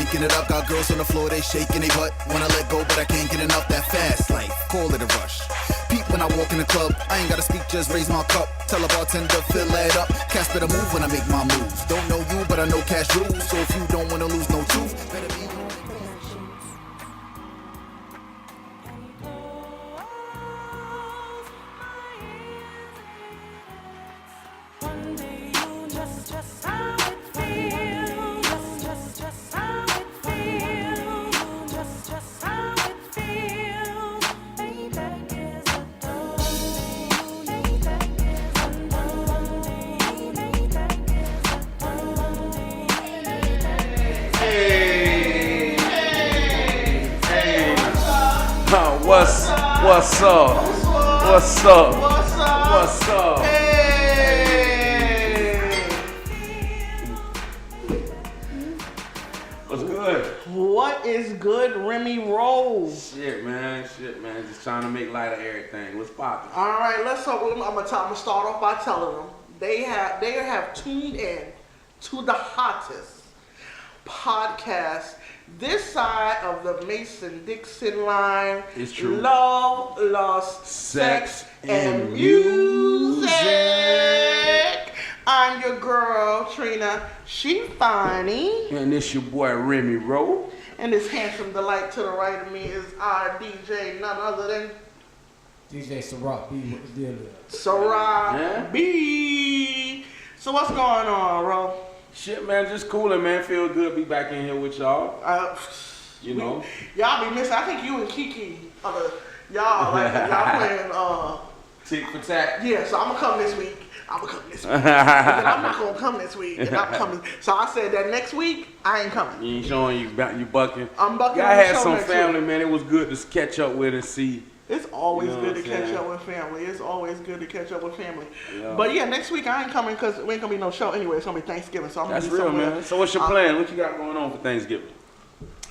making it up. Got girls on the floor, they shaking they butt. Wanna let go, but I can't get enough. That fast life, call it a rush. Peep when I walk in the club, I ain't gotta speak, just raise my cup. Tell a bartender, fill it up. Cats better move when I make my moves. Don't know you, but I know cash rules. So if you don't wanna lose no tooth, better be. What's up? What's up? What's up? Hey! What's good? What is good, Remy Rose? Shit, man. Just trying to make light of everything. What's poppin'? All right, let's talk. I'm gonna start off by telling them they have tuned in to the hottest podcast this side of the Mason-Dixon line. It's true. Love, Lust, Sex, and Music. I'm your girl, Trina. She funny. And this your boy, Remy Rowe. And this handsome delight to the right of me is our DJ, none other than DJ Ciroc B. What the deal is? Ciroc B. So what's going on, bro? Shit, man, just coolin', man. Feel good to be back in here with y'all. You know. Y'all be missing. I think you and Kiki y'all playing Tick for tack. Yeah, so I'm gonna come this week. And then I'm not gonna come this week. And I'm coming. So I said that next week I ain't coming. You ain't showing you bucking. I'm bucking. I had some family, man. It was good to catch up with and see. It's always good to catch up with family. Yeah. But yeah, next week I ain't coming because we ain't gonna be no show anyway. It's gonna be Thanksgiving, so I'm gonna That's be real, somewhere. man. So what's your plan? What you got going on for Thanksgiving?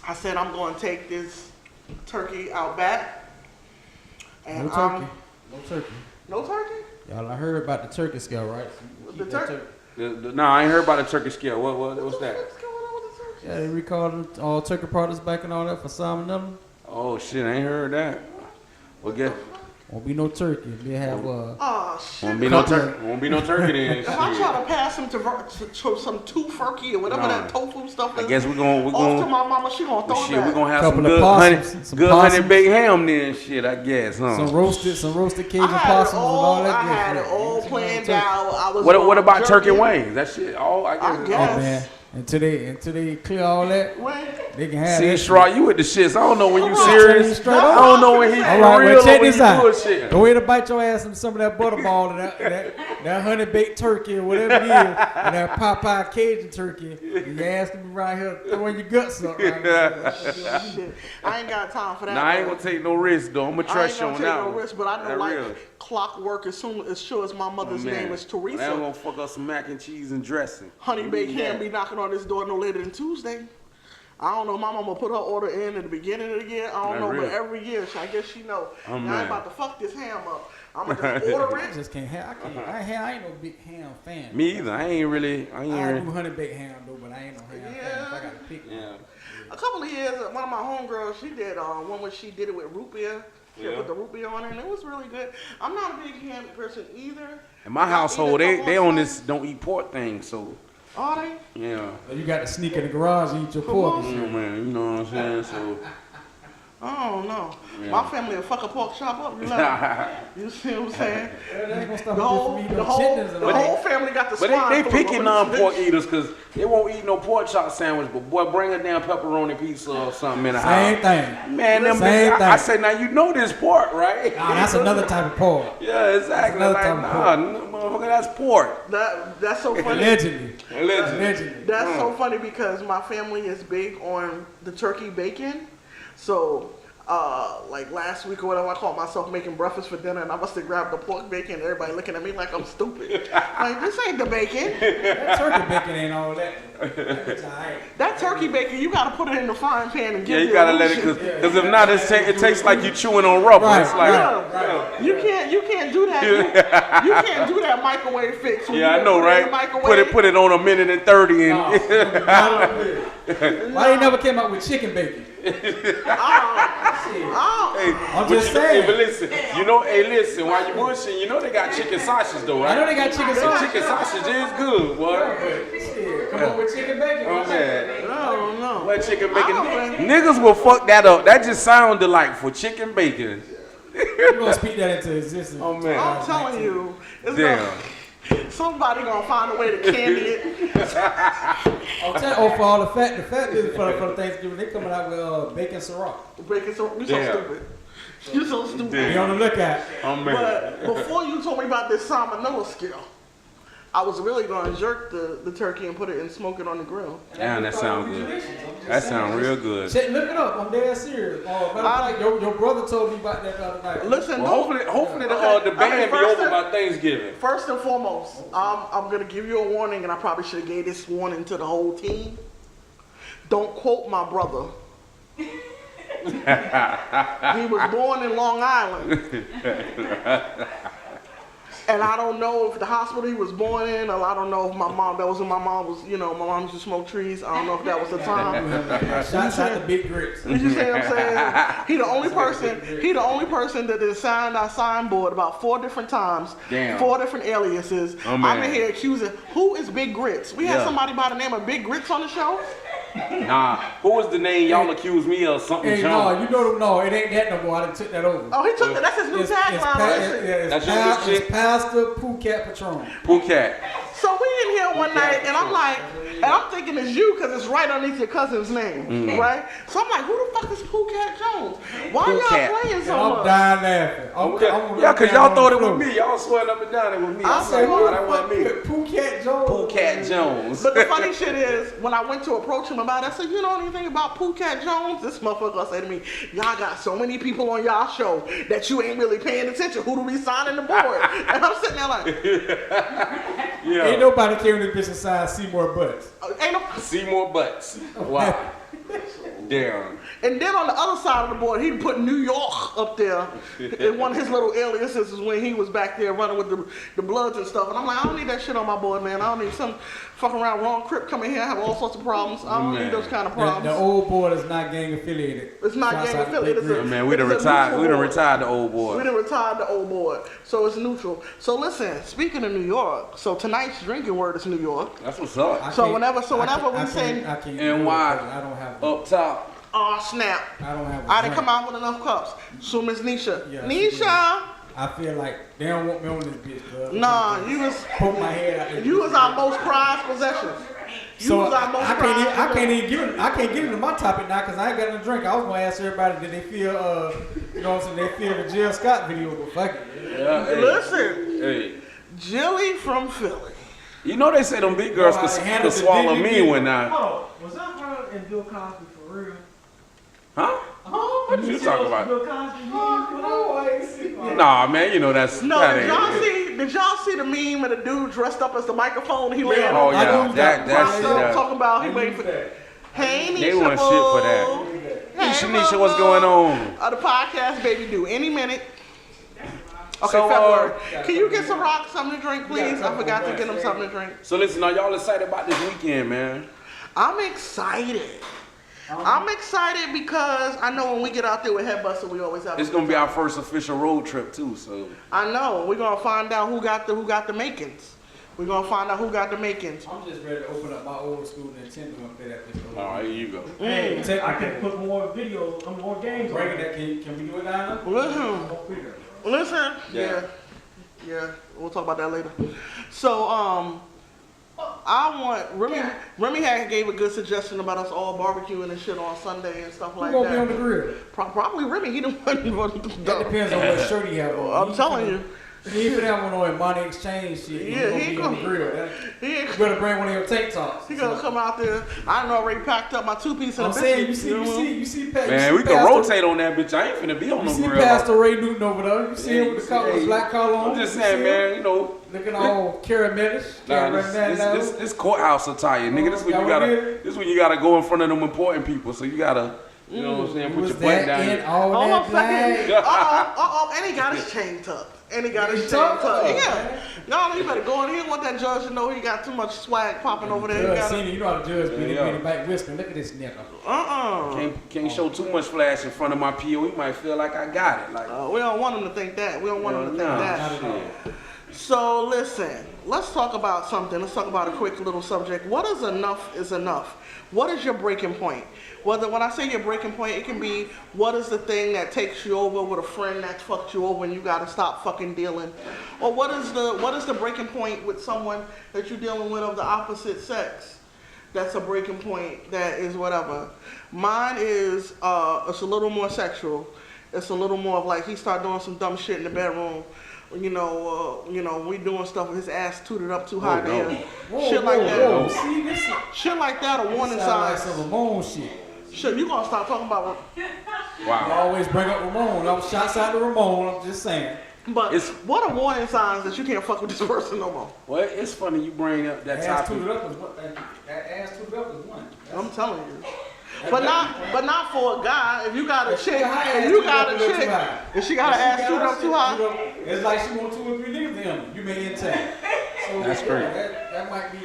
I said I'm gonna take this turkey out back. And No turkey. No turkey. No turkey? Y'all, I heard about the turkey scale, right? So The turkey? No, I ain't heard about the turkey scale. What's that? What's going on with the turkey? Yeah, they recalled all turkey products back and all that for salmonella. Oh shit, I ain't heard that. Well, guess Won't be no turkey. They have Oh shit! won't be no turkey. Won't be no turkey then. If I try to pass some tofurkey or whatever that tofu stuff is, I guess we're off to gonna. my mama, she gonna throw Shit, that. we're gonna have Couple some of good possums, some honey possums. baked ham then. Shit, I guess, huh? some roasted Cajun I had possums and all that. I good had shit. it all Some planned turkey. out. I was. What about turkey jerky. wings? That shit. Oh, I guess. I it's- guess. Oh man, until they clear all that, When? they can have See, that. Straught, you with the shits. I don't know when you Alright. serious. Straight I up. don't know when he All for right, real well, check or when this he out. bullshit. Go ahead and bite your ass in some of that butterball and that honey baked turkey or whatever it is, and that Popeye Cajun turkey. And you asking me right here throwing your guts up. Right now. Shit. I ain't got time for that. Nah, I ain't gonna take no risk though. I'm gonna I ain't trust you gonna on take that no one. risk, but I know That like real. clockwork as sure as my mother's Man. name is Teresa. They gonna fuck up some mac and cheese and dressing. Honey baked Yeah. ham be knocking on this door no later than Tuesday. I don't know. My mama put her order in at the beginning of the year. I don't know, Real. but every year, I guess she know. Oh, Now man. I'm about to fuck this ham up. I'm gonna just order I it. just can't have. I ain't no big ham fan. Me either. I ain't I really. do honey baked ham though, but I ain't no ham fan. If I gotta pick one. Yeah. A couple of years, one of my homegirls, she did one where she did it with root beer. She Yeah. put the root beer on it, and it was really good. I'm not a big ham person either. In my I household, eat a they couple on of this don't eat pork thing, so Are they? yeah. You got to sneak in the garage and eat your pork. on. and shit. Man, you know what I'm saying? So I don't know. Yeah. My family will fuck a pork chop up. You know? You see what I'm saying? That ain't gonna stop The me whole, from eating the no whole, chitlins and the all. whole family got the but swine they flu. picky But non-pork eaters because they won't eat no pork chop sandwich, but boy, bring a damn pepperoni pizza or something in the Same house. thing. Man, them Same bitches, I thing. say now you know this pork, right? Nah, that's another type of pork. Yeah, exactly. another Like, type of nah, motherfucker, that's pork. That's so funny. Allegedly. Allegedly. That's so funny because my family is big on the turkey bacon. So like last week or whatever, I caught myself making breakfast for dinner, and I must have grabbed the pork bacon, and everybody looking at me like I'm stupid. Like, this ain't the bacon. That turkey bacon ain't all that. That's all right. That turkey bacon, you gotta put it in the frying pan and Yeah, give you gotta let it, cause if not, it tastes like you chewing on rubber. Right, It's like, Yeah. You can't do that. You can't do that microwave fix. When yeah, you I know, put it in the right? microwave. Put it on 1:30 and. Why you never came out with chicken bacon? I'm just saying. Hey, but listen, listen, while you bullshitting, they got chicken sausage though, right? I know they got chicken That sausage. chicken sausage is good, boy. Come on with chicken bacon. Oh man. I don't know. What chicken I bacon? don't know. Niggas will fuck that up. That just sound delightful. Chicken bacon. We're gonna speak that into existence. Oh man. I'm telling you, it's Damn. somebody gonna find a way to candy it. I'm telling for all the fat business for the Thanksgiving, they coming out with bacon Ciroc. Bacon, so you so Damn. stupid. You so stupid. Be on the lookout. Oh man. But before you told me about this salmonella skill, I was really gonna jerk the turkey and put it and smoke it on the grill. Damn, that sound good. That sound real good. Check, look it up. I'm dead serious. Matter of fact, your brother told me about that the other night. Listen, Well, hopefully the band be over by Thanksgiving. First and foremost, I'm gonna give you a warning, and I probably should have gave this warning to the whole team. Don't quote my brother. He was born in Long Island. And I don't know if the hospital he was born in, or I don't know if my mom was, my mom used to smoke trees. I don't know if that was the time. Shots out the big grits. You see what I'm saying? He the only person that has signed our signboard about 4 different times. Damn. 4 different aliases. Oh, man. I'm in here accusing, who is Big Grits? We had Yeah. somebody by the name of Big Grits on the show. Nah, who was the name y'all accused me of? Something Hey, John. no, it ain't that no more. I done took that over. Oh, he took that. That's his new tagline. That's your new shit? It's Pastor Phuket Patron. Phuket. So we in here one night, and I'm like, and I'm thinking it's you because it's right underneath your cousin's name, right? So I'm like, who the fuck is Phuket Jones? Why Phuket. y'all playing so I'm much? dying laughing. Yeah, cause y'all thought it was me. Y'all sweating up and down it was me. I I said, said, no, that wasn't me. Phuket Jones. Phuket Jones. But the funny shit is, when I went to approach him about it, I said, you know anything about Phuket Jones? This motherfucker said to me, y'all got so many people on y'all show that you ain't really paying attention. Who do we sign in the board? And I'm sitting there like, Yeah. Ain't nobody carrying this bitch inside Seymour Butts. ain't no. See more butts. Wow. Damn. And then on the other side of the board, he put New York up there. And one of his little aliases is when he was back there running with the Bloods and stuff. And I'm like, I don't need that shit on my board, man. I don't need some fucking around wrong Crip come in here and have all sorts of problems. I don't need those kind of problems. The old board is not gang affiliated. It's not Shouts gang out to affiliated. Big It's Grit. Man, we done It's a retired. neutral We done board. retired the old We boy. done retired the old board. So it's neutral. So listen, speaking of New York, so tonight's drinking word is New York. That's what's up. Whenever we say- I can't And do it why? because I don't have. Up top. Oh snap! I don't have. I didn't come out with enough cups. So Miss Nisha. Yeah, Nisha! I feel like they don't want me on this bitch, bro. Nah, you was Poke my head out there. you was our most prized possession. You So was our most I prized can't even get into my topic now because I ain't got no drink. I was gonna ask everybody, did they feel you know what I'm saying? They feel the Jill Scott video, but fuck it. Yeah, hey. Listen, Hey. Jilly from Philly. You know they say them big girls Oh, I could handled the swallow DVD. me when I. Oh, was that her and Bill Cosby for real? Huh? What you talking about? Bill Cosby? Nah, man, you know that's. No, that did ain't y'all it. see? Did y'all see the meme of the dude dressed up as the microphone? He laying Oh on yeah, propped that's up, talking about he waiting for. Hey, Nisha. They want shit for that. Hey, Nisha, what's going on? The podcast, baby, due any minute. Okay, So, February. Can you get some rock, something to drink, please? I forgot to get him something to drink. So listen, are y'all excited about this weekend, man? I'm excited. I'm excited because I know when we get out there with Headbuster, we always have. It's gonna be our first official road trip too, so. I know. We're gonna find out who got the makings. We're gonna find out who got the makings. I'm just ready to open up my old school Nintendo and play that bitch. All right, here you go. Hey, I can put more videos, more games on Breaking it. that, can we do it down there? Listen. Yeah. Yeah. We'll talk about that later. So, I want Remy had gave a good suggestion about us all barbecuing and shit on Sunday and stuff Who like gonna be on the that. grill? Probably Remy. He the one. That depends on what shirt he have on. I'm telling you. He ain't finna have one on money exchange shit. Yeah, He gonna be on the grill. You better bring one of your tank tops. He gonna come out there. I done already packed up my 2-piece and I'm a saying, biscuit. you see, Pat. Man, we can rotate on that bitch. I ain't finna be on no You see grill. Pastor Ray Newton over there. You see him with the black collar on. I'm just saying, man, you know. Looking all caramelish. This courthouse attire, nigga. This when you gotta go in front of them important people. So you gotta, you know what I'm saying, put your butt down here. Hold on a second. And he got his chain tucked. And he got his chain tucked. Yeah. Y'all, you better go in here. Want that judge to know he got too much swag popping over there. You know how the judge be back whispering. Look at this nigga. Can't show too much flash in front of my PO. He might feel like I got it. Like we don't want him to think that. We don't want him to think that. So listen, let's talk about something. Let's talk about a quick little subject. What is enough? What is your breaking point? When I say your breaking point, it can be what is the thing that takes you over with a friend that fucked you over and you gotta stop fucking dealing, or what is the breaking point with someone that you're dealing with of the opposite sex? That's a breaking point. That is whatever. Mine is it's a little more sexual. It's a little more of like he start doing some dumb shit in the bedroom. We doing stuff with his ass tooted up too high there. Shit like that. See, this shit like that, a warning sign. Like some Ramon shit. Shit, you gonna start talking about wow. You always bring up Ramon. I was shouts out to Ramon, I'm just saying. But what are warning signs that you can't fuck with this person no more? Well, it's funny you bring up that ass topic. Tooted up is what, that ass tooted up is one. I'm telling you. But not for a guy. If you got a chick, if she got an ass tooted up too high. It's like she want 2 or 3 niggas in him. You may intact. So that's great. That might be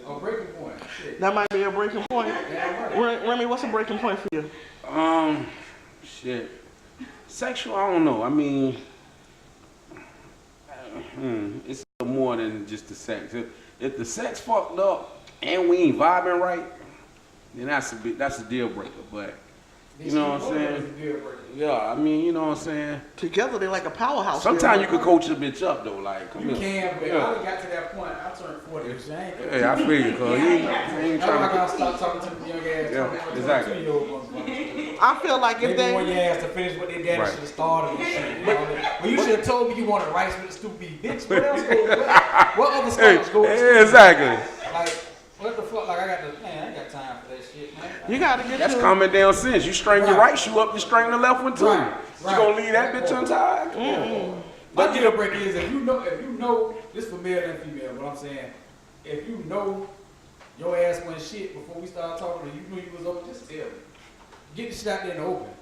a breaking point. Shit. That might be a breaking point. Remy, what's a breaking point for you? Shit. Sexual, I don't know. I mean, it's more than just the sex. If the sex fucked up and we ain't vibing right, then that's a deal breaker. But you know what I'm saying? Yeah, I mean, you know what I'm saying? Together they're like a powerhouse. Sometimes you could coach a bitch up though, like you can, but I got to that point. I turned 40. Yeah, I feel you, cause you ain't trying to stop talking to the young ass. Yeah, exactly. I feel like if they want your ass to finish what they daddy should have started and shit. Well, you should have told me you wanted rice with a stupid bitch. What else what other scholars go? Exactly. Like, what the fuck? Like, I ain't got time for that shit, man. You gotta get that's common down sense. You string your right shoe up, you string the left one too. Right. You gonna leave that bitch untied? My deal breaker is if you know this for male and female, what I'm saying, if you know your ass went shit before we started talking, and you knew you was open, just tell me. Get the shit out there in the open.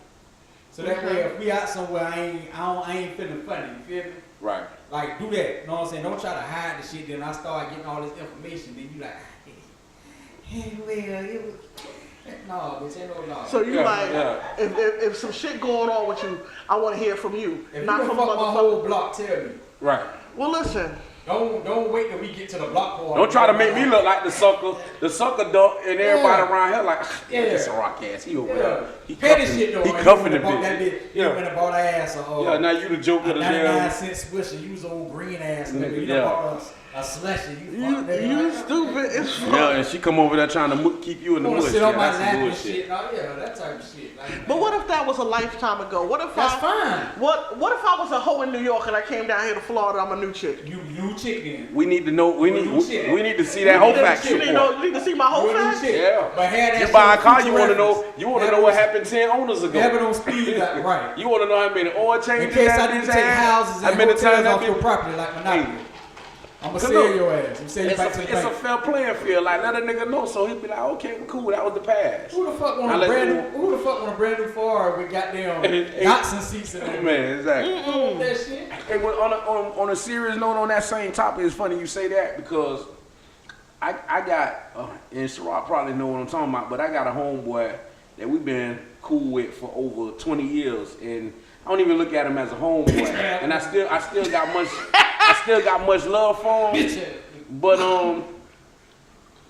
So that way, if we out somewhere, I ain't feeling funny. You feel me? Right. Like do that. You know what I'm saying? Don't try to hide the shit. Then I start getting all this information. Then you like, hey, well, it was. No, bitch, ain't no. So you if some shit going on with you, I want to hear from you, if not you from fuck my whole block. Tell me. Right. Well, listen. Don't wait till we get to the block party. Don't try to make me look like the sucker duck, and everybody around here like, this a rock ass. He over there. He cuffing the bitch. You went and bought an ass. Now you the joke of the damn. 99-cent swisher. You was old green ass nigga. You bought a slushy. You stupid. It's fun. Yeah, and she come over there trying to keep you in the bush. Sit on my lap and bullshit. shit. That type of shit. But what if that was a lifetime ago? What if that's fine. What if I was a hoe in New York and I came down here to Florida? I'm a new chick. You new chick then? We need to know. We need to see that whole fact. You need to see my whole fact. Yeah. But had that you buy a car, you want to know. You want to know what happened 10 owners ago. Have it on speed, right? You want to know how many oil changes. In case I didn't take houses and hotels off your property like Monopoly. I'm gonna sell your ass. It's a fair playing field. Like let a nigga know, so he'll be like, okay, well, cool, that was the past. Who the fuck want a brand new Ferrari with goddamn yachts and seats in it? Man, exactly. That shit. And on a serious note, on that same topic, it's funny you say that because I got, and Sherrod probably know what I'm talking about, but I got a homeboy that we've been cool with for over 20 years, and I don't even look at him as a homeboy, and I still got much love for him, but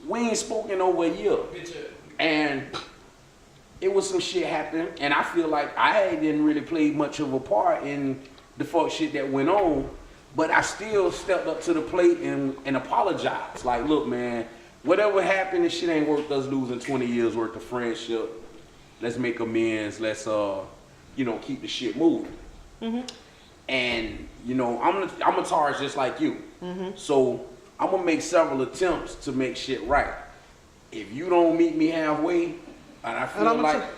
we ain't spoken over a year, and it was some shit happened, and I feel like I didn't really play much of a part in the fuck shit that went on, but I still stepped up to the plate and apologized. Like, look, man, whatever happened, this shit ain't worth us losing 20 years worth of friendship. Let's make amends. Let's keep the shit moving. And you know, I'm a Taurus just like you. So I'm gonna make several attempts to make shit right. If you don't meet me halfway, and I feel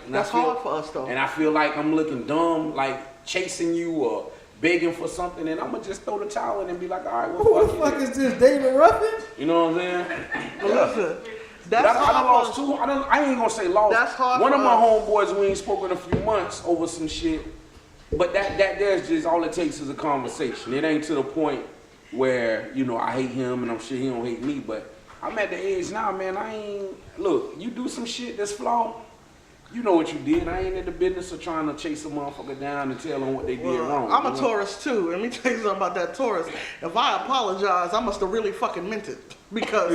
that's hard for us though. And I feel like I'm looking dumb, like chasing you or begging for something, and I'm gonna just throw the towel in and be like, all right, well, Who the fuck is this, David Ruffin? You know what I'm saying? Listen, that's I hard done lost for us. two. I ain't gonna say lost. That's hard One for of my us. homeboys, we ain't spoken in a few months over some shit. But that there's just all it takes is a conversation. It ain't to the point where, you know, I hate him and I'm sure he don't hate me. But I'm at the age now, man, look, you do some shit that's flawed, you know what you did. I ain't in the business of trying to chase a motherfucker down and tell them what they did wrong. I'm a Taurus too. Let me tell you something about that Taurus. If I apologize, I must have really fucking meant it. Because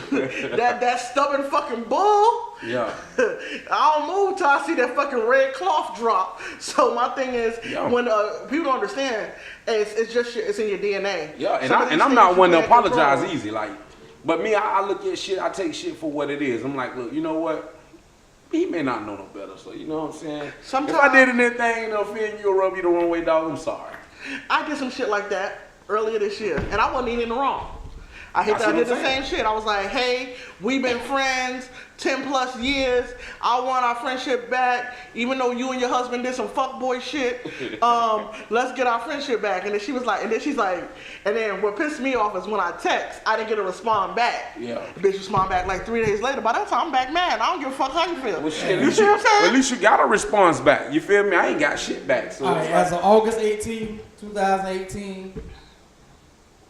that stubborn fucking bull, Yeah. I don't move till I see that fucking red cloth drop. So my thing is, when people don't understand, it's just it's in your DNA. Yeah, Some of these and I'm things not you one to can't apologize control. easy. Like, but me, I look at shit, I take shit for what it is. I'm like, look, you know what? He may not know no better, so you know what I'm saying? Sometimes- if I did anything to offend you or rub you the wrong way, dog, I'm sorry. I did some shit like that earlier this year, and I wasn't even in the wrong. I That's did what the I'm saying. same shit. I was like, hey, we've been friends 10 plus years. I want our friendship back, even though you and your husband did some fuckboy shit. Let's get our friendship back. And then she was like, and then she's like, and then what pissed me off is when I text, I didn't get a respond back. Yeah. The bitch respond back like 3 days later. By that time, I'm back mad. I don't give a fuck how you feel. Well, shit, You see what I'm saying? at least you got a response back. You feel me? I ain't got shit back. So All right, it's as like, of August 18, 2018,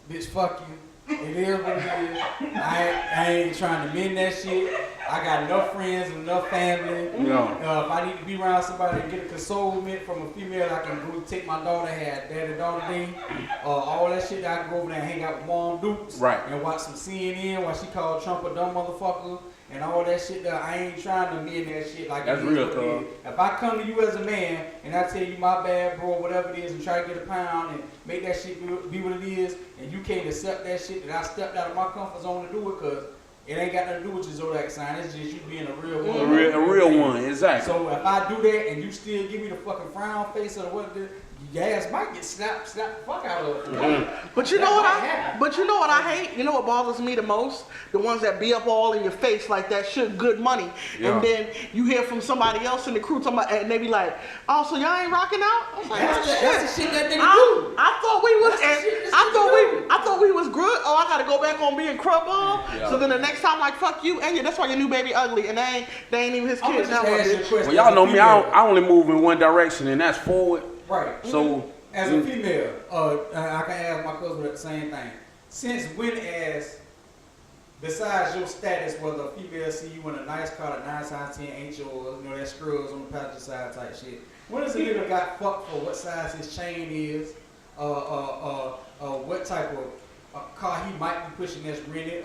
bitch, fuck you. It is what it is. I ain't trying to mend that shit. I got enough friends and enough family. Yeah. If I need to be around somebody and get a consolement from a female, I can go take my daughter, have daddy-daughter day. All that shit, I can go over there and hang out with Mom Dukes. Right. And watch some CNN while she called Trump a dumb motherfucker. And all that shit that I ain't trying to mend that shit like That's it is real, what it is. cuz. If I come to you as a man and I tell you my bad, bro, whatever it is, and try to get a pound and make that shit be what it is, and you can't accept that shit that I stepped out of my comfort zone to do it, cause it ain't got nothing to do with your zodiac sign. It's just you being a real one. a real one, exactly. So if I do that and you still give me the fucking frown face or what, your ass might get slapped the fuck out of it. But you know what I hate? You know what bothers me the most? The ones that be up all in your face like that shit good money. Yeah. And then you hear from somebody else in the crew talking about, and they be like, oh, so y'all ain't rocking out? I was like, That's the shit that nigga do. I thought we was That's the shit this I thought we was good. Oh, I gotta go back on being crub ball. Yeah. So then the next time, like, fuck you, and yeah, that's why your new baby ugly, and they ain't even his I'm kids gonna now. just ask you a Bitch. question. Well, y'all As a know me, female. I only move in one direction, and that's forward. Right. So, As a female, I can ask my cousin the same thing. Since when, as besides your status, whether a female see you in a nice car, a 9 times 10 ain't yours, you know, that scrubs on the passenger side type shit. When does a nigga got fucked for what size his chain is, what type of car he might be pushing that's rented,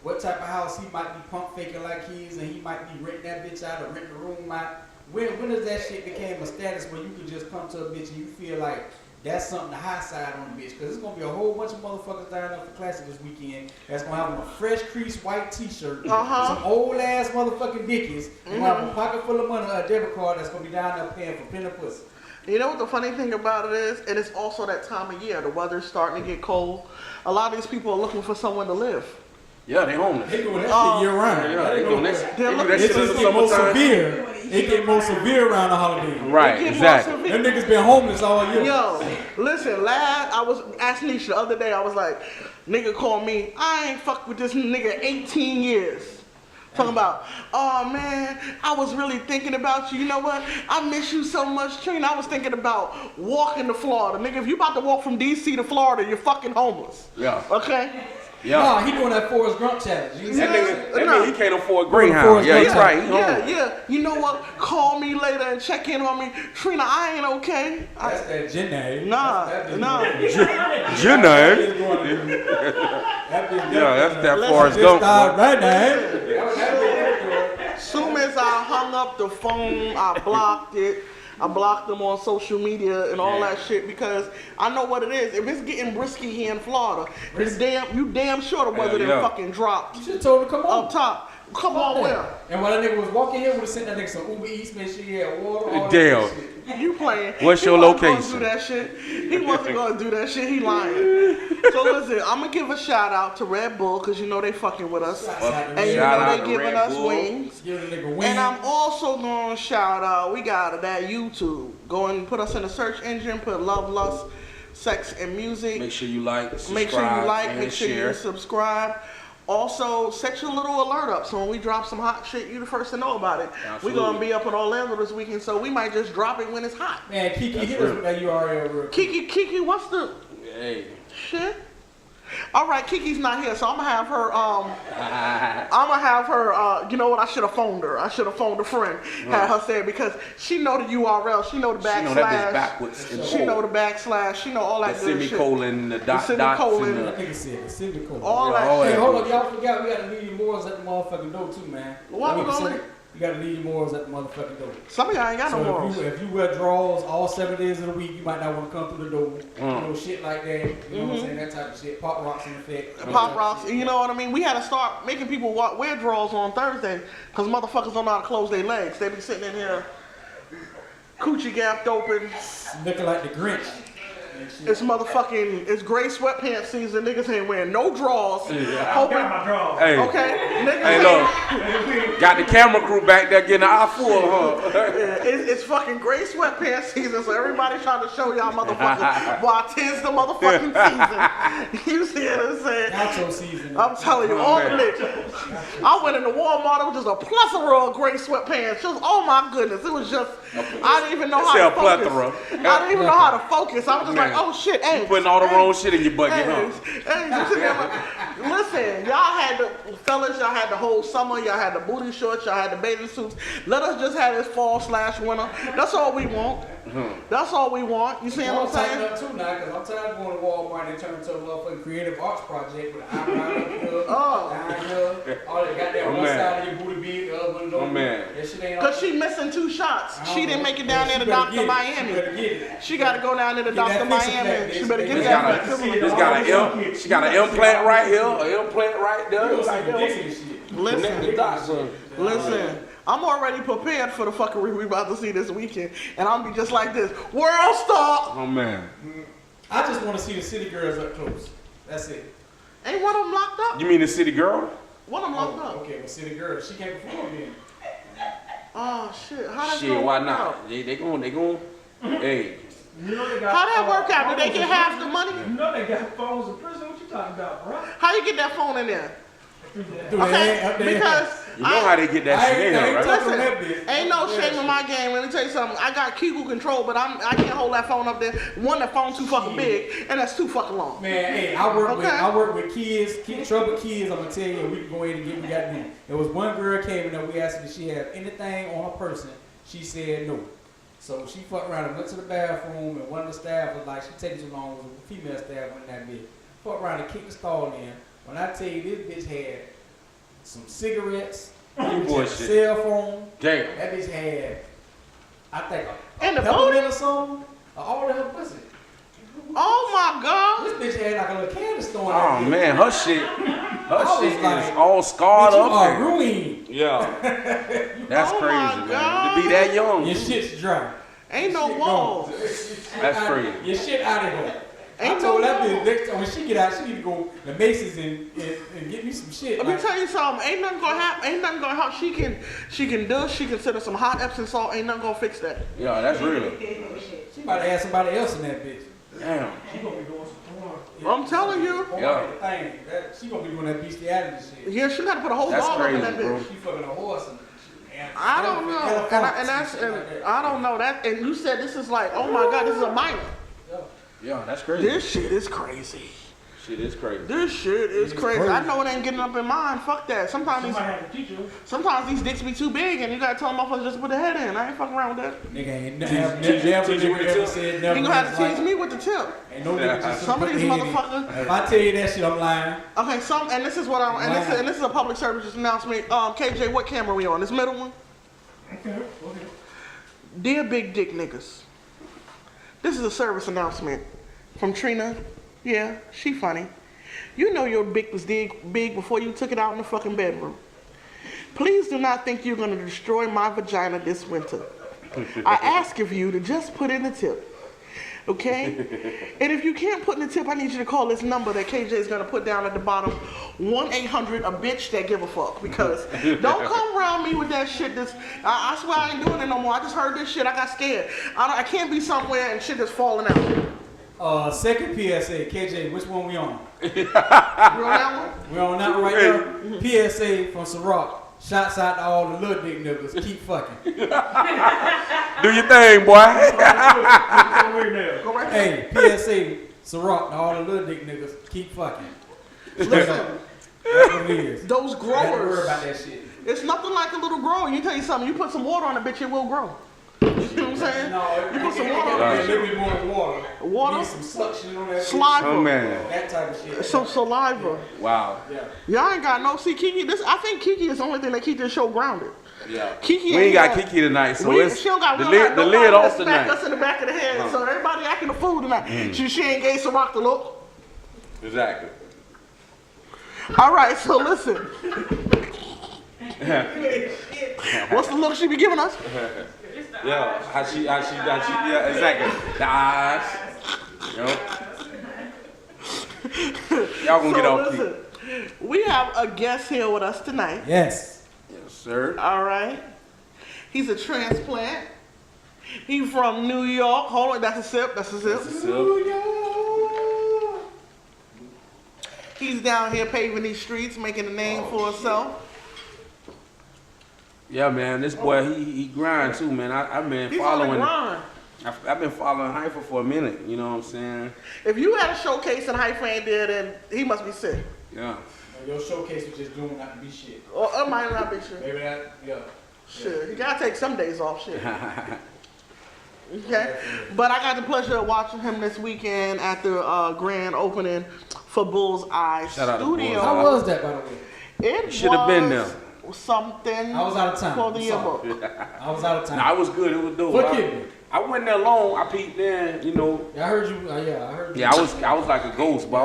what type of house he might be pump faking like he is, and he might be renting that bitch out or renting the room out. When does that shit became a status where you could just come to a bitch and you feel like that's something to high side on the bitch? Because there's going to be a whole bunch of motherfuckers down there for Classic this weekend that's going to have on a fresh creased white t-shirt, some old ass motherfucking dickies, and have a pocket full of money, a debit card that's going to be down there paying for pin of pussy. You know what the funny thing about it is? And it's also that time of year. The weather's starting to get cold. A lot of these people are looking for somewhere to live. yeah, they homeless. They doing that shit year round. Yeah, they doing that. They do that It shit in just the get more summertime. severe. It get more severe around the holidays. Right, It get more exactly. severe. Them niggas been homeless all year. Yo, listen, I was asking Nisha the other day, I was like, nigga called me, I ain't fucked with this nigga 18 years. Talking about, oh man, I was really thinking about you. You know what? I miss you so much, Trina. I was thinking about walking to Florida. Nigga, if you about to walk from DC to Florida, you're fucking homeless. Yeah. Okay? Yeah. Nah, he doing that Forrest Gump challenge. You That see nigga, he can't afford Greyhound. Yeah, he's right. He homeless. Yeah. You know what? Call me later and check in on me. Trina, I ain't okay. That's that Jenna. Nah. Jenna. Yeah, that's that Let's Forrest just Gump. start boy. right now. Soon as I hung up the phone, I blocked it. I blocked them on social media and all that shit because I know what it is. If it's getting brisky here in Florida, you damn sure the weather done fucking dropped You should have told him to come on. up top. Come on, where? And while that nigga was walking here, would have sent that nigga some Uber Eats, make sure he had water. All Damn. that shit. You playing? What's He your wasn't location? Gonna do that shit. He wasn't gonna do that shit. He lying. So listen, I'm gonna give a shout out to Red Bull because you know they fucking with us, and you Shout know out they to giving Red us Bull. wings. Give a nigga wings. And I'm also gonna shout out. We got that YouTube. Go and put us in the search engine. Put Love, Lust, Sex, and Music. Make sure you like, subscribe, Make sure you like. and Make sure share. you subscribe. Also, set your little alert up so when we drop some hot shit, you the first to know about it. Absolutely. We're gonna be up in Orlando this weekend, so we might just drop it when it's hot. Man, Kiki, hit us with that URL real quick. Kiki, what's the Hey. shit? All right, Kiki's not here, so I'm gonna have her. You know what? I should have phoned her. I should have phoned a friend. Had her say it because she know the URL. She know the backslash. She know that bitch backwards. and She know forward. the backslash. She know all that The good shit. semicolon, the dots, semicolon. and That nigga said the semicolon. All that all Hey, shit. that. hold up, y'all forgot we gotta leave your morals at the motherfucking door too, man. What That we nigga gonna said leave? You gotta leave your morals at the motherfucking door. Some of y'all ain't got no So morals. if you wear drawers all 7 days of the week, you might not want to come through the door. You know, shit like that. You know what I'm saying? That type of shit. Pop rocks in effect. Pop rocks, you know what I mean? We had to start making people wear drawers on Thursday because motherfuckers don't know how to close their legs. They be sitting in here, coochie gapped open. Looking like the Grinch. It's gray sweatpants season. Niggas ain't wearing no drawers. I Hoping, got my drawers. Hey, okay, niggas hey, ain't- look. Got the camera crew back there getting an eye full, huh? It's fucking gray sweatpants season, so everybody trying to show y'all motherfuckers why 'tis the motherfucking season. You see what I'm saying? Nacho season. I'm telling you, all the niggas. I went into Walmart, it was just a plethora of gray sweatpants. Just, oh my goodness, it was just, I didn't even know how Say a to focus. plethora. I didn't even know how to focus. I was just Man. like, oh shit, hey. You putting all the wrong shit in your bucket, huh? Hey, you sitting there like, listen, y'all had the, fellas, y'all had the whole summer, y'all had the booty shorts, y'all had the bathing suits. Let us just have this fall/winter. That's all we want. That's all we want. You see what I'm tighten saying? up too now, because I'm tired of going to Walmart and turning into a motherfucking creative arts project with an eyebrow up here, Oh. down here, all that got that Oh, one man. side of your booty bead, the other one don't. man. That shit ain't Cause she missing 2 shots. She didn't make it down there to Dr. She better Miami. get it. She gotta go down there to Get that Dr. fix it Miami. back, She bitch. better get This that got back. she got an implant right here, an implant right there. You gonna Like, see the yo, dicks and shit. connect the dots, huh? Listen, I'm already prepared for the fuckery we about to see this weekend, and I'm be just like this. World star. Oh man. I just want to see the city girls up close. That's it. Ain't one of them locked up? You mean the city girl? One of them locked up. Okay, well, city girls, she can't perform then. Oh shit, how that Shit, gonna why work not? out? They gon' hey. You know they got, How that work out? Do they phones get in half prison? the money? You know they got phones in prison. What you talking about, bro? How you get that phone in there? Dude, Okay, because You know how they get that shit in here, right? talking listen, that bitch. ain't no shame in my game. Let me tell you something. I got Kegel control, but I can't hold that phone up there. One, that phone's too fucking big, and that's too fucking long. Man, hey, I work Okay. with kids, troubled kids. I'm gonna tell you, we can go ahead and get what we got to do. There was one girl came in there. We asked her if she had anything on her person. She said no. So she fucked around and went to the bathroom, and one of the staff was like, "She taking too long." It was a female staff went in that bitch. Fucked around and kicked the stall in. When I tell you, this bitch had some cigarettes, this bitch had a bullshit. cell phone. Damn. That bitch had, I think, In the peppermint booty? or something. All in her pussy. Oh my god. This bitch had like a little candy store. in Oh that bitch. man, her shit was is like, all scarred Bitch, you up. are and- ruined. Yeah. That's Oh my crazy, man. God. To be that young. Your shit's dry. Ain't no walls. That's crazy. Your shit out of here. I Ain't told no that bitch walls. next time when she get out, she need to go to Macy's and get me some shit. Let me Like, tell you something. Ain't nothing gonna happen. Ain't nothing gonna help. She can send us some hot Epsom salt. Ain't nothing gonna fix that. Yeah, that's real. she might have had somebody else in that bitch. Damn. She gonna be doing some porn. I'm telling you. Yeah. She gonna be doing that bestiality shit. Yeah, she gotta put a whole That's ball up in crazy, that bro. bitch. She fucking a horse and I don't know. I don't know that. And you said this is like, oh my god, this is a minor. Yeah, that's crazy. This shit is crazy. Shit is crazy. This shit is crazy. I know it ain't getting up in mine. Fuck that. Somebody had to teach her. Sometimes these dicks be too big, and you gotta tell them motherfuckers just put the head in. I ain't fucking around with that. nigga ain't teach never you with the ever tip. said never. You gonna have to like, tease me with the tip. Ain't no nigga just Some of put these the head in. motherfuckers. If I tell you that shit, I'm lying. Okay, and this is what and this is a public service announcement. KJ, what camera we on? This middle one? Okay, okay. Dear big dick niggas, this is a service announcement from Trina. Yeah, she funny. You know your dick was big before you took it out in the fucking bedroom. Please do not think you're going to destroy my vagina this winter. I ask of you to just put in the tip. Okay? And if you can't put in the tip, I need you to call this number that KJ is going to put down at the bottom. 1-800 a bitch that give a fuck. Because don't come around me with that shit. I swear I ain't doing it no more. I just heard this shit. I got scared. I can't be somewhere and shit is falling out. Second PSA, KJ, which one we on? You on that one? We're on that one right there. PSA from Ciroc. Shouts out to all the little dick niggas. Keep fucking. Do your thing, boy. Go right Hey, PSA, Ciroc to all the little dick niggas. Keep fucking. Listen, That's what it is. those Don't worry growers, about that shit. it's nothing like a little grower. You tell you something, you put some water on it, bitch, it will grow. You know what I'm saying? No, You put some water on a it. little bit more water. Water? Need some suction on that shit. Saliva. Oh, man. That type of shit. Some saliva. Wow. Yeah. Y'all ain't got no, see Kiki, I think Kiki is the only thing that keep this show grounded. Yeah. Kiki We ain't got got- Kiki tonight, so We, it's she don't got the we don't lid, got the nobody lid to off smack us tonight. in the back of the head. So everybody acting a fool tonight. She ain't gave Ciroc the look. Exactly. All right, so listen. What's the look she be giving us? Yeah. How she, yeah, exactly. The eyes. Yep. Y'all gonna get off listen, we have a guest here with us tonight. Yes. Yes, sir. All right. He's a transplant. He's from New York. Hold on, that's a sip. That's a sip. He's down here paving these streets, making a name for himself. Yeah, man. This boy, he grind too, man. I've been He's on the following. grind. I've been following Hyfa for a minute. You know what I'm saying? If you had a showcase and Hyfa ain't there, then he must be sick. Yeah. Your showcase was just doing not to be shit. Or it might not be sure. Maybe that, yeah. Shit, you gotta take some days off, shit. Okay, but I got the pleasure of watching him this weekend at the grand opening for Bullseye Shout out to Studio. Bullseye. How was that, by the way? It Should have been was there. something I was out of time. for the I'm sorry. yearbook. I was out of time. Nah, it was good. It was dope. Forgive me. I went there alone. I peeped in. You know. Yeah, I heard you. I heard you. Yeah, I was like a ghost, but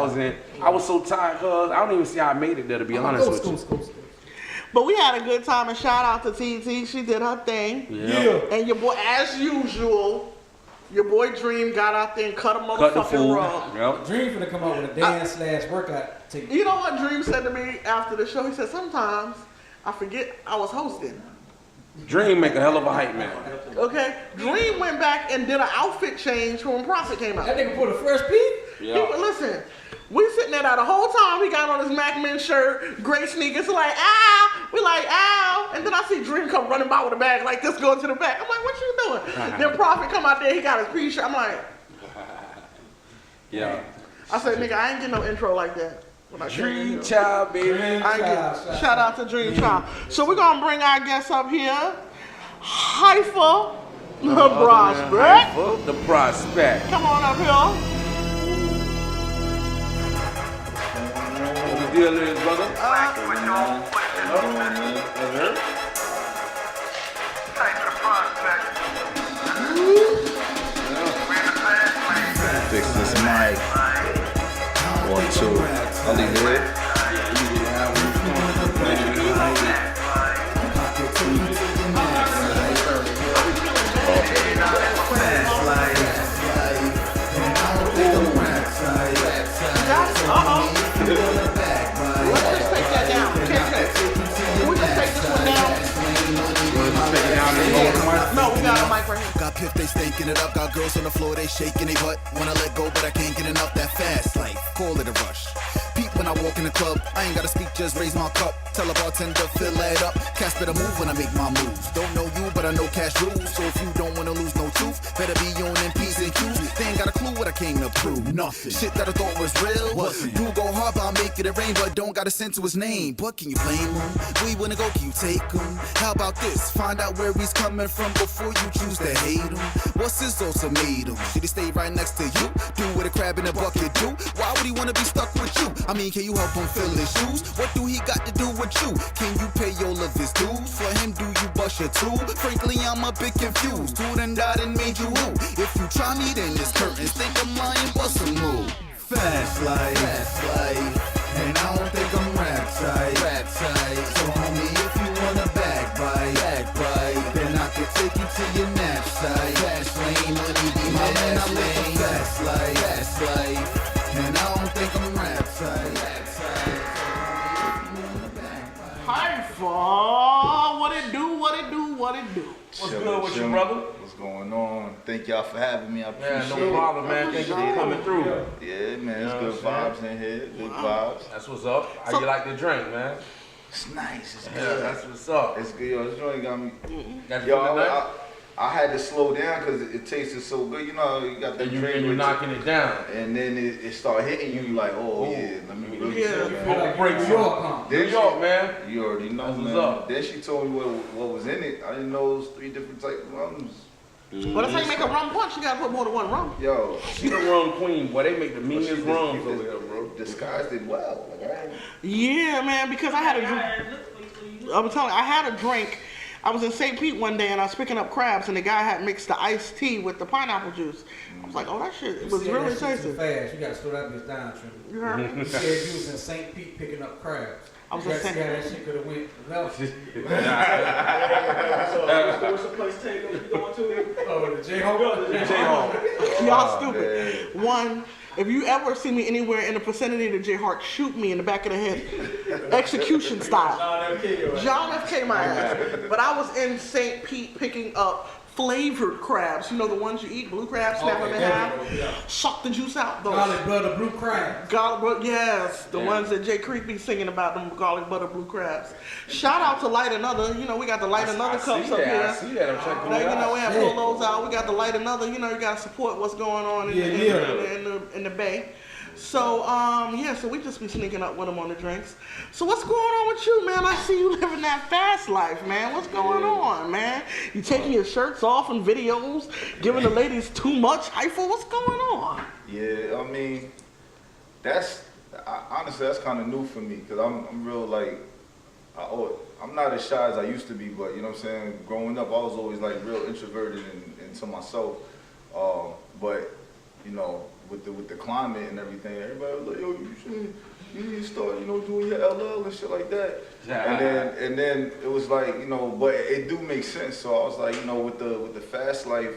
I was so tired, cuz I don't even see how I made it there, to be honest with you. But we had a good time, and shout out to TT. She did her thing. Yeah. And your boy, as usual, your boy Dream got out there and cut a Cut the motherfucking fool. rug. Yep. Dream finna come up with a dance/workout tape. You know what Dream said to me after the show? He said, sometimes I forget I was hosting. Dream make a hell of a hype man. Okay? Dream went back and did an outfit change when Prophet came out. That nigga put a fresh peak. He went, listen, we sitting there the whole time. He got on his Mac Men shirt, gray sneakers, like, ow. We like, ow. And then I see Dream come running by with a bag like this, going to the back. I'm like, what you doing? Then Prophet come out there, he got his P-shirt. I'm like, Yeah. I said, nigga, I ain't getting no intro like that. When I came in Dream here. child, baby. I ain't get, shout out to Dream Child. So we're going to bring our guests up here. Hyfa the Prospect. Hyfa the Prospect. Come on up here. What the deal is, brother? Fix this mic. 1, 2. I'll leave it. Let's just take that down. Can we just take this one down? No, we got a mic right here. Got piff, they stinking it up. Got girls on the floor, they shaking they butt. Wanna let go, but I can't get enough that fast life. Call it a rush. Peep when I walk in the club. I ain't gotta speak, just raise my cup. Tell a bartender, fill that up. Cash better move when I make my moves. Don't know you, but I know cash rules. So if you don't wanna lose no truth, better be on them P's and Q's. They ain't got a clue what I came to prove. Nothing. Shit that I thought was real. Do go hard, but I'll make it rain, but don't got a sense to his name. But can you blame him? Where you wanna go? Can you take him? How about this? Find out where he's coming from before you choose to hate him. What's his ultimatum? Should he stay right next to you? Do what a crab in a bucket do? Why would he wanna be stuck with you? I mean, can you help him fill his shoes? What do he got to do with you? Can you pay all of his dues? For him, do you bust your tool? Frankly, I'm a bit confused. Who done died and made you who? If you try me, then it's curtains. Think I'm lying, bust a move. Fast life, and I don't think I'm rap tight. So homie, if you wanna it do? What's good with you, brother? What's going on? Thank y'all for having me. I appreciate Yeah, it. no problem, man. Thank you for coming through. Yeah, man, it's You know good what I'm vibes in here. Good vibes. That's what's up. How you like the drink, man? It's nice. It's Yeah, good. that's what's up. It's good. Yo, this joint got me. That's Yo, feeling nice? I had to slow down because it tasted so good. You know, you got the And drink you're with knocking it down. and then it started hitting you. You like, oh yeah, let me really Yeah. sit Pump down. the brakes New on. York, huh? Then New York, man. You already know, That's what's man. up. Then she told me what was in it. I didn't know it was 3 different types of rums. Well, that's how you make a rum punch. You gotta put more than one rum. Yo, She the rum queen, boy. They make the meanest she rums over here, bro. disguised it well. Like, Yeah, man, because I had a drink. I'm telling you, I had a drink. I was in St. Pete one day and I was picking up crabs and the guy had mixed the iced tea with the pineapple juice. I was like, oh, that shit was You said really that shit tasty. too fast. You gotta slow that bitch down, Trinity. You heard me? You said you was in St. Pete picking up crabs. I was You in gotta St. see how that shit could have went left. So, what's the place Tango you going to? Oh, the J-Hawk? J-Hawk. Y'all oh, stupid. man. One, if you ever see me anywhere in the vicinity of the J Hart, shoot me in the back of the head, execution style. John F. K. my ass. But I was in St. Pete picking up flavored crabs. You know the ones you eat, blue crabs, snap them in there half, we go, yeah. suck the juice out. Those. Garlic butter blue crabs. Garlic butter, yes, the Yeah. ones that Jay Creek be singing about, them garlic butter blue crabs. Shout out to Light Another. You know we got the Light Another cups up I here. see that. I'm checking Now, it you know, out. we have pull those out. We got the Light Another. You know, you got to support what's going on in the Bay. So, so we just be sneaking up with them on the drinks. So what's going on with you, man? I see you living that fast life, man. What's going on, man? You taking your shirts off in videos, giving the ladies too much Hyfa? What's going on? Yeah, I mean, honestly, that's kind of new for me because I'm real like, I'm not as shy as I used to be, but you know what I'm saying? Growing up, I was always like real introverted and to myself. But, you know, with the climate and everything, everybody was like, yo, you need to start, you know, doing your LL and shit like that. Yeah. And then it was like, you know, but it do make sense. So I was like, you know, with the fast life,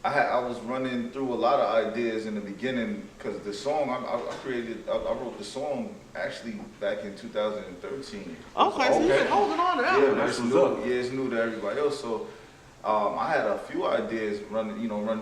I was running through a lot of ideas in the beginning because the song I wrote the song actually back in 2013. Okay, so you've been holding on to that Yeah, one. but it's new. Yeah, it's new to everybody else. So I had a few ideas running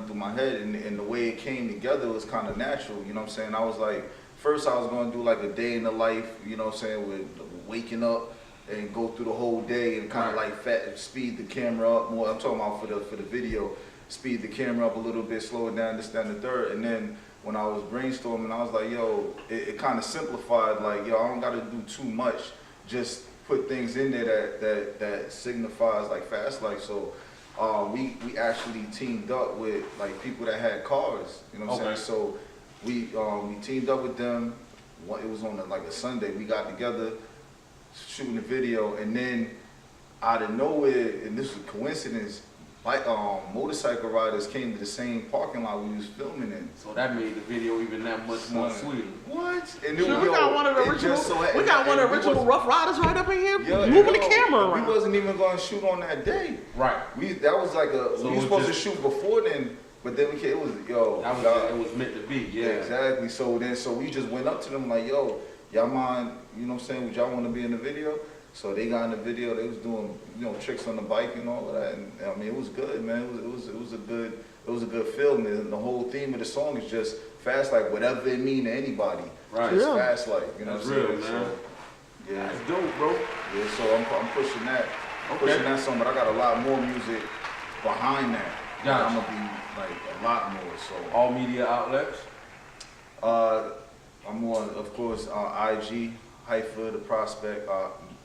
through my head, and the way it came together was kind of natural. You know what I'm saying? I was like, first I was going to do like a day in the life. You know what I'm saying? With waking up and go through the whole day and kind of like speed the camera up more. I'm talking about for the video. Speed the camera up a little bit, slow it down, this, that, and the third. And then when I was brainstorming, I was like, yo, it kind of simplified, like, yo, I don't got to do too much. Just put things in there that signifies like fast life. So we actually teamed up with like people that had cars, you know what I'm saying? So we teamed up with them. It was on like a Sunday. We got together, shooting the video, and then out of nowhere, and this was a coincidence, like motorcycle riders came to the same parking lot we was filming in. So that made the video even that much more sweeter. What? And Sure, we got one of the original. We got one of the original Rough Riders right up in here, Yeah, moving the camera around. We wasn't even going to shoot on that day. Right. That was like So we were supposed to shoot before then, but then it was It was meant to be. Yeah. Exactly. So we just went up to them like, yo, y'all mind? You know what I'm saying? Would y'all want to be in the video? So they got in the video. They was doing, you know, tricks on the bike and all of that. And I mean, it was good, man. It was a good film. And the whole theme of the song is just fast life, whatever it mean to anybody. Right. Just Yeah. fast life. You know That's what I'm real, saying? man. So, yeah. That's dope, bro. Yeah. So I'm pushing that. Pushing that song, but I got a lot more music behind that. Gotcha. I'm gonna be like a lot more. So All media outlets. I'm on, of course, IG, Hyfa the Prospect,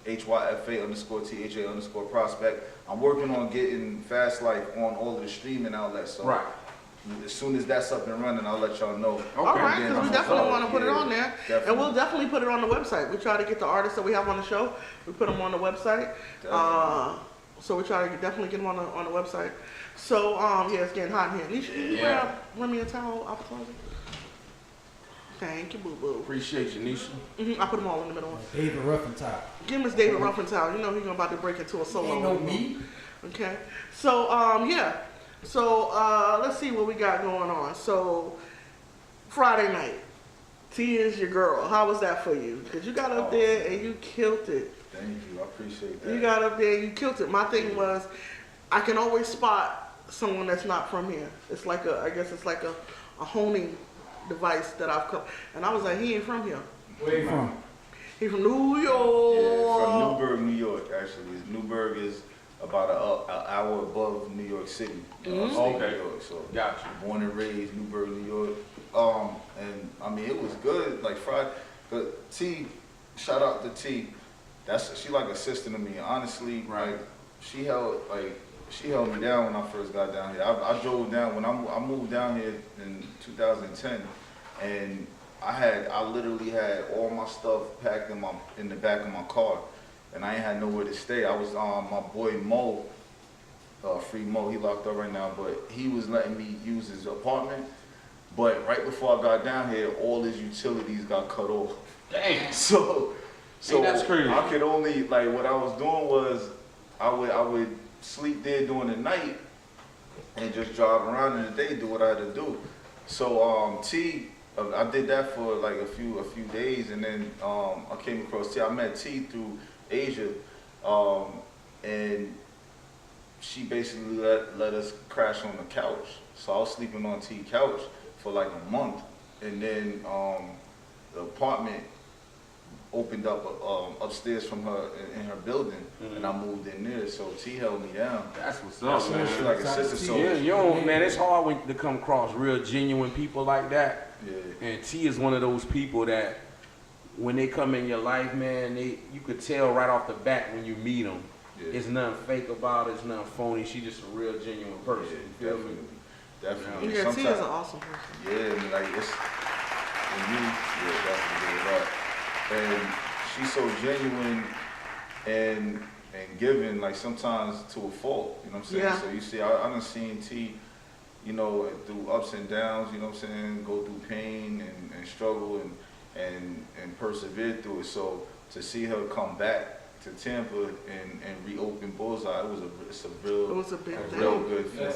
HYFA_THA_Prospect. I'm working on getting Fast Life on all of the streaming outlets. So Right. as soon as that's up and running, I'll let y'all know. All right, And then because we I'm definitely gonna want to put it on there, definitely. and we'll definitely put it on the website. We try to get the artists that we have on the show. We put them on the website. Definitely. So we try to definitely get them on the website. So yeah, it's getting hot in here. Nisha, can you run me a towel out the closet? Thank you, boo boo. Appreciate you, Nisha. I put them all in the middle. David Ruffentop. Give Miss David Ruffentowel. You know he's about to break into a solo. Ain't no me. Okay. So yeah. So let's see what we got going on. So Friday night, T is your girl. How was that for you? Because you got up there and you killed it. Thank you, I appreciate that. You got up there and you killed it. My thing was, I can always spot someone that's not from here. It's like I guess it's like a honing device that I've come. And I was like, he ain't from here. Where you from? He from New York. Yeah, from Newburgh, New York, actually. Newburgh is about an hour above New York City. Okay. New York, so Gotcha. born and raised Newburgh, New York. And I mean, it was good. Like Friday, but T, shout out to T. She like a sister to me. Honestly, Right. like she held me down when I first got down here. I drove down when I moved down here in 2010, and I literally had all my stuff packed in the back of my car, and I ain't had nowhere to stay. I was my boy Mo, Free Mo, he locked up right now, but he was letting me use his apartment. But right before I got down here, all his utilities got cut off. Damn. So Hey, that's crazy. I could only, like, what I was doing was I would sleep there during the night and just drive around in the day, do what I had to do. So I did that for like a few days, and then I came across T. I met T through Asia, and she basically let us crash on the couch. So I was sleeping on T couch for like a month, and then the apartment opened up upstairs from her in her building, and I moved in there. So T held me down. That's what's up, man. She's like a sister. So Yeah, you don't, man. It's hard to come across real genuine people like that. yeah. And T is one of those people that when they come in your life, man, you could tell right off the bat when you meet them. Yeah. It's nothing fake about it. It's nothing phony. She's just a real genuine person. Yeah, You feel me? definitely. Yeah, T is Sometimes- an awesome person. Yeah, and like it's when you, yeah, definitely that. And she's so genuine and giving, like sometimes to a fault. You know what I'm saying? Yeah. So you see, I done seen T, you know, through ups and downs. You know what I'm saying? Go through pain and struggle and persevere through it. So to see her come back to Tampa and reopen Bullseye, it's a big real thing. good feeling.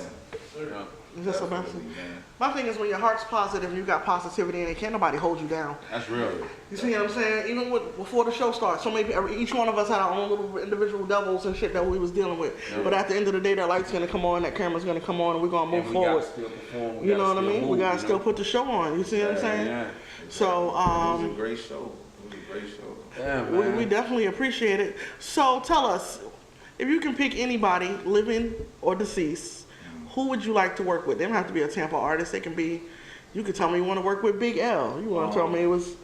Yeah. It's just Definitely, amazing. man. My thing is when your heart's positive, you got positivity, and can't nobody hold you down. That's real. You see what I'm saying? Even before the show starts, so maybe each one of us had our own little individual devils and shit that we was dealing with. Yeah. But at the end of the day, that light's gonna come on, that camera's gonna come on, and we're gonna move And we forward. gotta still perform. We You know gotta what I still mean? move, We gotta you still know? put the show on. You see what I'm saying? Yeah. So It was a great show. It was a great show. Yeah, man. we definitely appreciate it. So tell us, if you can pick anybody, living or deceased, who would you like to work with? They don't have to be a Tampa artist. They can be. You could tell me you want to work with Big L. You want to tell me it was.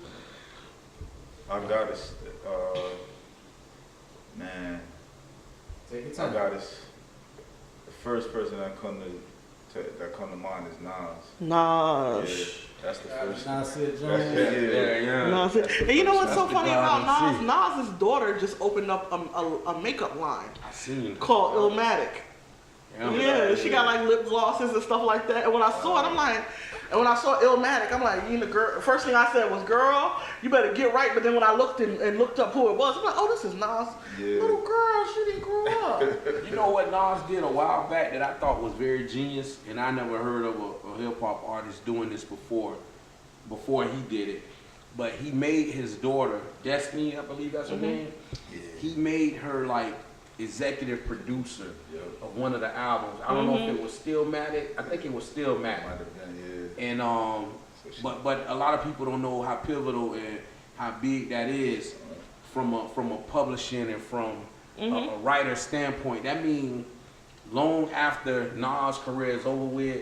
I got it. Man, Take your I time. got it. The first person that come to mind is Nas. Nah. Yeah, that's the first. Nasir That's, Jones. Yeah. Nas. And you know what's so That's the funny God about in Nas? Nas's daughter just opened up a makeup line I seen. called Illmatic. Yeah, she got like lip glosses and stuff like that. And when I saw it, I'm like, and when I saw Illmatic, I'm like, you know, girl. First thing I said was, girl, you better get right. But then when I looked and looked up who it was, I'm like, oh, this is Nas' Yeah. little girl. She didn't grow up. You know what Nas did a while back that I thought was very genius, and I never heard of a hip hop artist doing this before he did it. But he made his daughter, Destiny, I believe that's her name. Yeah. He made her like executive producer Yep. of one of the albums. I don't know if it was Stillmatic. I think it was Might Stillmatic. have been, yeah. And So she- but a lot of people don't know how pivotal and how big that is from a publishing and from a writer standpoint. That means long after Nas' career is over with,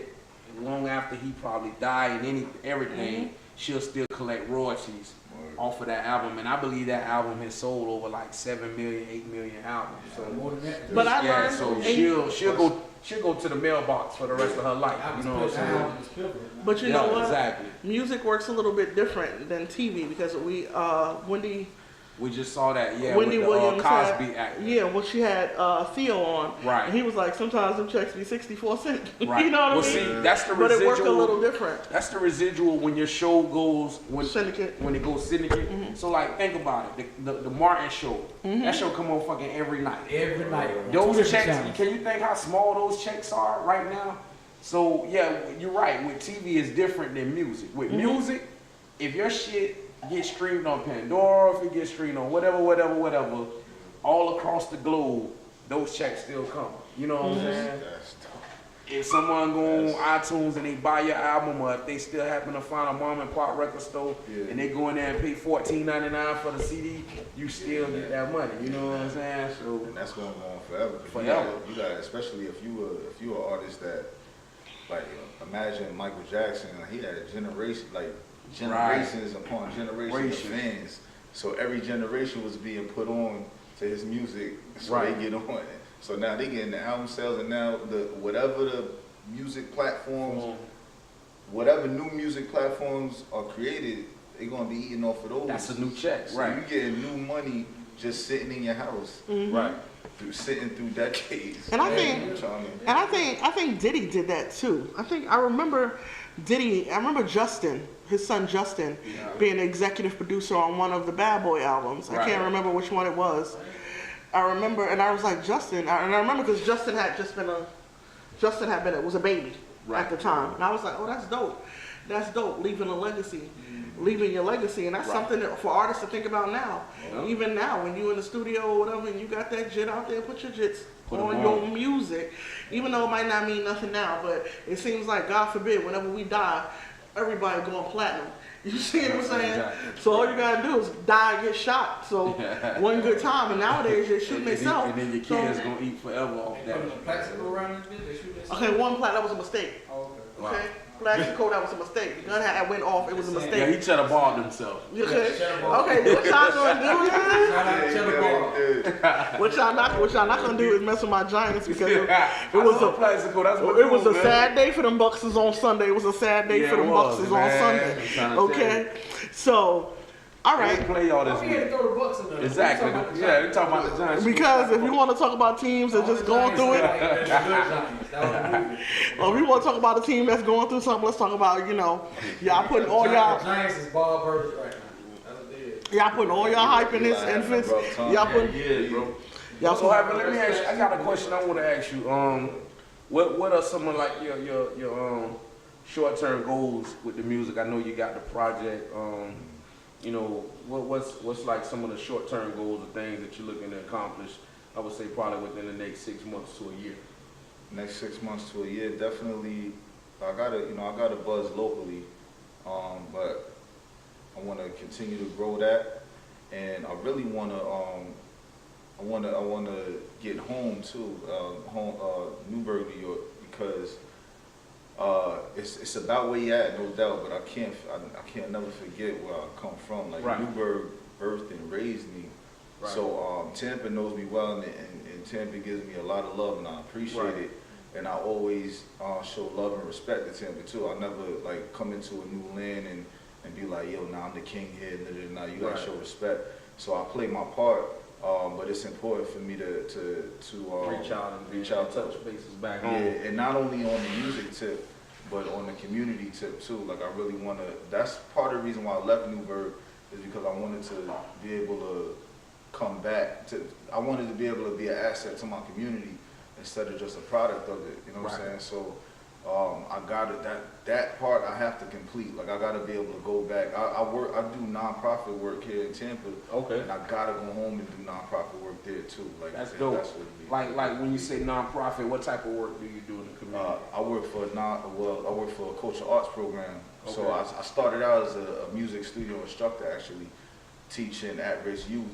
long after he probably died and everything, she'll still collect royalties off of that album. And I believe that album has sold over like 7 million, 8 million albums. So More than that. But I yeah, learned. so and- she'll go to the mailbox for the rest of her life. You know what I'm saying? But you know Yeah, what? exactly. Music works a little bit different than TV because We just saw that, yeah, Wendy with the Williams Cosby had, actor. yeah, well, she had Theo on, Right. And he was like, sometimes them checks be 64 cents. Right. You know what well, I mean? see, that's the But residual. it worked a little different. That's the residual when your show goes Syndicate. When it goes syndicate. So like, think about it. The Martin show. That show come on fucking every night. Every night. Those Two checks. different Can you think how small those checks are right now? So yeah, you're right. With TV, it's different than music. With music, if your shit gets streamed on Pandora, if it gets streamed on whatever, all across the globe, those checks still come. You know what I'm saying? That's tough. If someone go on iTunes and they buy your album, or if they still happen to find a mom and pop record store and they go in there and pay $14.99 for the CD, you still get that money. You know what I'm saying? So And that's going to go on forever. Forever. You got, especially if you an artist that, like, imagine Michael Jackson. He had generations upon generations of fans. So every generation was being put on to his music, so they get on it. So now they getting the album sales, and now whatever the music platforms, whatever new music platforms are created, they're gonna be eating off of those. that's a new check, So right? you getting new money just sitting in your house, Right. sitting through decades. And I think Diddy did that too. I remember Justin, his son Justin, being the executive producer on one of the Bad Boy albums. I can't remember which one it was. I remember, and I was like, Justin, and I remember because Justin had was a baby at the time. And I was like, oh, that's dope. That's dope, leaving a legacy. Leaving your legacy, and that's something that for artists to think about now. Even now, when you're in the studio or whatever, and you got that jit out there, put your jits on your music. Even though it might not mean nothing now, but it seems like, God forbid, whenever we die, everybody going platinum. You see what I'm saying? Exactly. So all you gotta do is die and get shot. So one good time, and nowadays they're shooting themselves. And then your kids gonna eat forever off that. Plastic around this bitch, they shoot this. Okay, one plat, that was a mistake. Oh, okay. Okay, Plaxico, that was a mistake. The gun had went off, it was a mistake. Yeah, he cheddar balled himself. Okay, okay, what y'all gonna do? Shout out to Cheddar Ball. What y'all not gonna do is mess with my Giants because it was Plaxico, that's what it was a sad day for them Bucks on Sunday. It was a sad day for them Bucks on Sunday. Okay, so all They right. play all this. We had to throw the Bucks in there. Exactly. Yeah, they talking about the Giants. Because if you want to talk about teams that just going through it, or if you want to talk about a team that's going through something, let's talk about y'all putting all y'all. Giants is Bob Burgers right now. That's what it is. Y'all putting all y'all hype in this infants. Y'all putting. Yeah, bro. Y'all So, Hyfa, let me ask you. I got a question I want to ask you. What are some of like your short-term goals with the music? I know you got the project. What's like some of the short-term goals or things that you're looking to accomplish? I would say probably within the next 6 months to a year. Next 6 months to a year, definitely. I gotta buzz locally, but I want to continue to grow that, and I really want to. I want to get home too, Newburgh, New York, because it's about where you at, no doubt. But I can't never forget where I come from. Like Newburgh birthed and raised me. Right. So Tampa knows me well, and Tampa gives me a lot of love, and I appreciate it. And I always show love and respect to Tampa too. I never like come into a new land and be like, yo, nah, I'm the king here. Nah, you gotta show respect. So I play my part. But it's important for me to reach out, touch bases back home. home. Yeah, and not only on the music tip, but on the community tip too. Like I really want to. That's part of the reason why I left Newburgh is because I wanted to be able to come back to. I wanted to be able to be an asset to my community instead of just a product of it. You know what I'm saying? So I got it. That part I have to complete. Like I got to be able to go back. I do nonprofit work here in Tampa. Okay. And I gotta go home and do nonprofit work there too. Like that's dope. That's what it is. Like when you say nonprofit, what type of work do you do in the community? I work for a cultural arts program. Okay. So I started out as a music studio instructor, actually teaching at-risk youth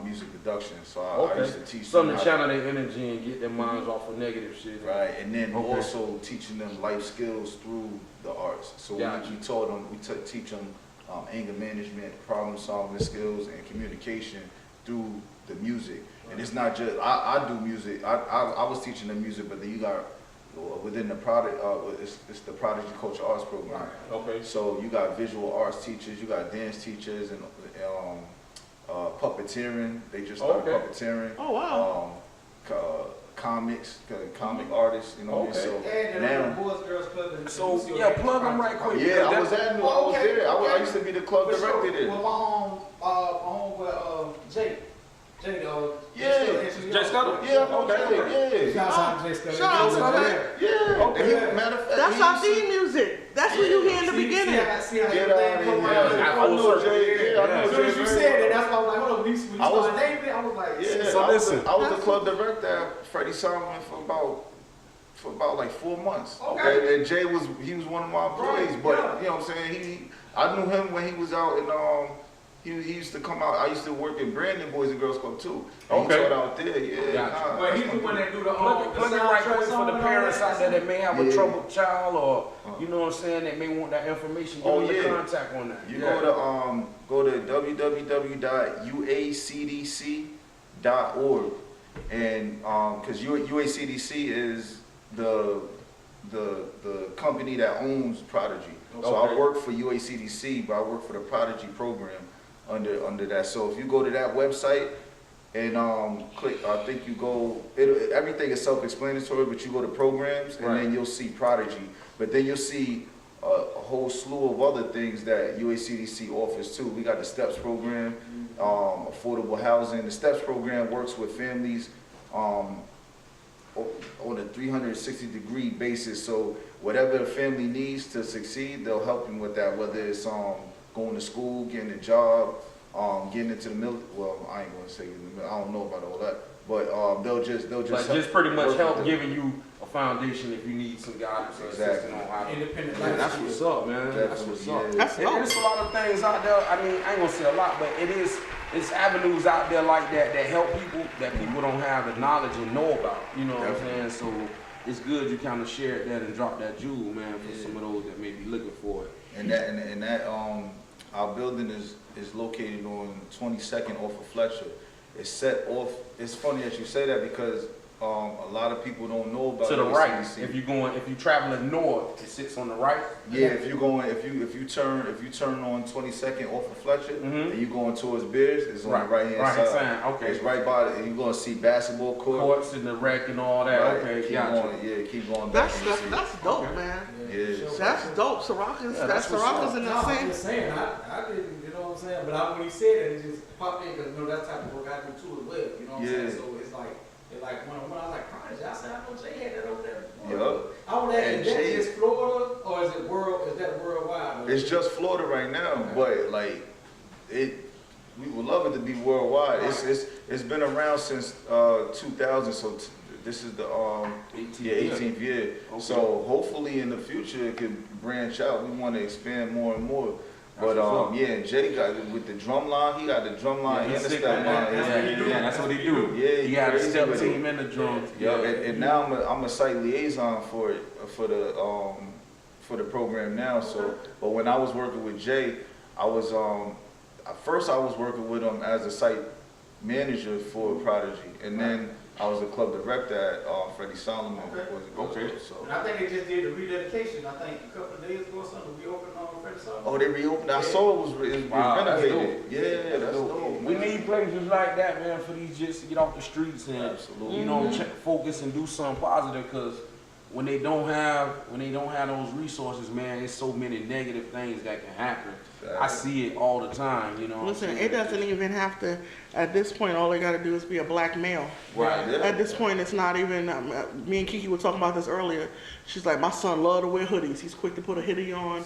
music production. So I used to teach something to channel their energy and get their minds off of negative shit. Right, and then also teaching them life skills through the arts. So we taught them, teach them anger management, problem solving skills, and communication through the music. And it's not just I do music. I was teaching them music, but then you got within the product, it's the Prodigy Culture Arts program. Right. Okay. So you got visual arts teachers, you got dance teachers, and puppeteering. They just started puppeteering. Oh wow. Comics, comic artists. You know what I mean? So and now, Boys Girls Club. So yeah, plug them right quick. Yeah, I was there. I used to be the club director there. Well, my home with Jake Jay, Yeah. Jay Scudder? Yeah, I know Jay. Yeah. Shout out to Jay Scudder. Shout out to Jay. Yeah. Okay. And he, matter of fact, That's he our used to- theme music. That's what you hear in the beginning. See how Get everything out of come here. around. I know Jay. Yeah, I know As soon as Jay you very said well. it, that's why I was like, hold on, when you I was- started naming it, I was like, Yeah, So listen. I was the club director at Freddie Solomon for about like 4 months. Okay. And Jay was one of my employees, Right, but yeah. you know what I'm saying? I knew him when he was out in he used to come out. I used to work in Brandon Boys and Girls Club too. And Okay. He taught out there, yeah. Gotcha. Nah, but that's he's the my one dude. that do the Plug it right quick for the parents out there that may have a Yeah. troubled child or, you know what I'm saying, that may want that information. Give Oh, them the yeah. contact on that. You Yeah. go to www.uacdc.org, and because UACDC is the company that owns Prodigy. So Okay. I work for UACDC, but I work for the Prodigy program under that. So if you go to that website and click, I think you go. Everything is self-explanatory, but you go to programs and Right. then you'll see Prodigy. But then you'll see a whole slew of other things that UACDC offers too. We got the STEPS program, affordable housing. The STEPS program works with families on a 360-degree basis. So whatever the family needs to succeed, they'll help them with that. Whether it's going to school, getting a job, getting into the military. Well, I ain't going to say I don't know about all that, but they'll just Like help just pretty much work help with them. giving you a foundation if you need some guidance or Exactly. assistance on how to. independent Man, that's life. what's up, man. That's Definitely, what's up. yeah. That's dope. There's a lot of things out there. I mean, I ain't gonna say a lot, but it's avenues out there like that that help people that people don't have the knowledge and know about. You know what I'm saying? So it's good you kind of shared that and dropped that jewel, man, for some of those that may be looking for it. And that our building is located on 22nd off of Fletcher. It's set off. It's funny that you say that because a lot of people don't know about To the UACDC. right, if you're traveling north, it sits on the right. Yeah, if you turn on 22nd off of Fletcher Mhm. and you going towards Beers, it's on Right, the right hand right-hand side. side, okay. It's right by it, and you're gonna see basketball court. Courts and the wreck and all that. Right, Okay, keep gotcha. going, yeah, keep going back. That's and you see. that's dope, Okay. man. Yeah. That's dope. Siraka's Yeah, that's what's Siraka's up. in No, that I'm same. just saying, I didn't, you know what I'm saying? But when he said it, it just popped in because, you know, that type of work I do too as well, you know what I'm saying? Yeah. So it's like when I was like, Prodigy, I said, I know Jay had that over there before. Yup. I would ask, And is that Jay- just Florida or is that worldwide? It's just Florida right now, but like we would love it to be worldwide. It's been around since 2000, so this is the 18th year. Okay. So hopefully in the future it could branch out. We want to expand more and more. But That's what's up. yeah, and Jay got with the drum line. He got the drum line Yeah, and the he's step sick, line. man. Yeah, that's what he do. Yeah, He got a crazy step with it. team and the drums. Yeah, and now I'm a site liaison for the program now. So, but when I was working with Jay, I was at first I was working with him as a site manager for Prodigy, and then I was a club director at Freddie Solomon. Okay. So. And I think they just did the rededication, I think a couple of days ago or something, we opened on Freddie Solomon. Oh, they reopened. I saw it was Wow, that's renovated. dope. Yeah, that's dope. We need places like that, man, for these jits to get off the streets and Absolutely. you know focus and do something positive. Because when they don't have those resources, man, there's so many negative things that can happen. I see it all the time, you know. Listen, it doesn't even have to. At this point, all they got to do is be a black male. Right. Yeah. At this point, it's not even. Me and Kiki were talking about this earlier. She's like, my son love to wear hoodies. He's quick to put a hoodie on.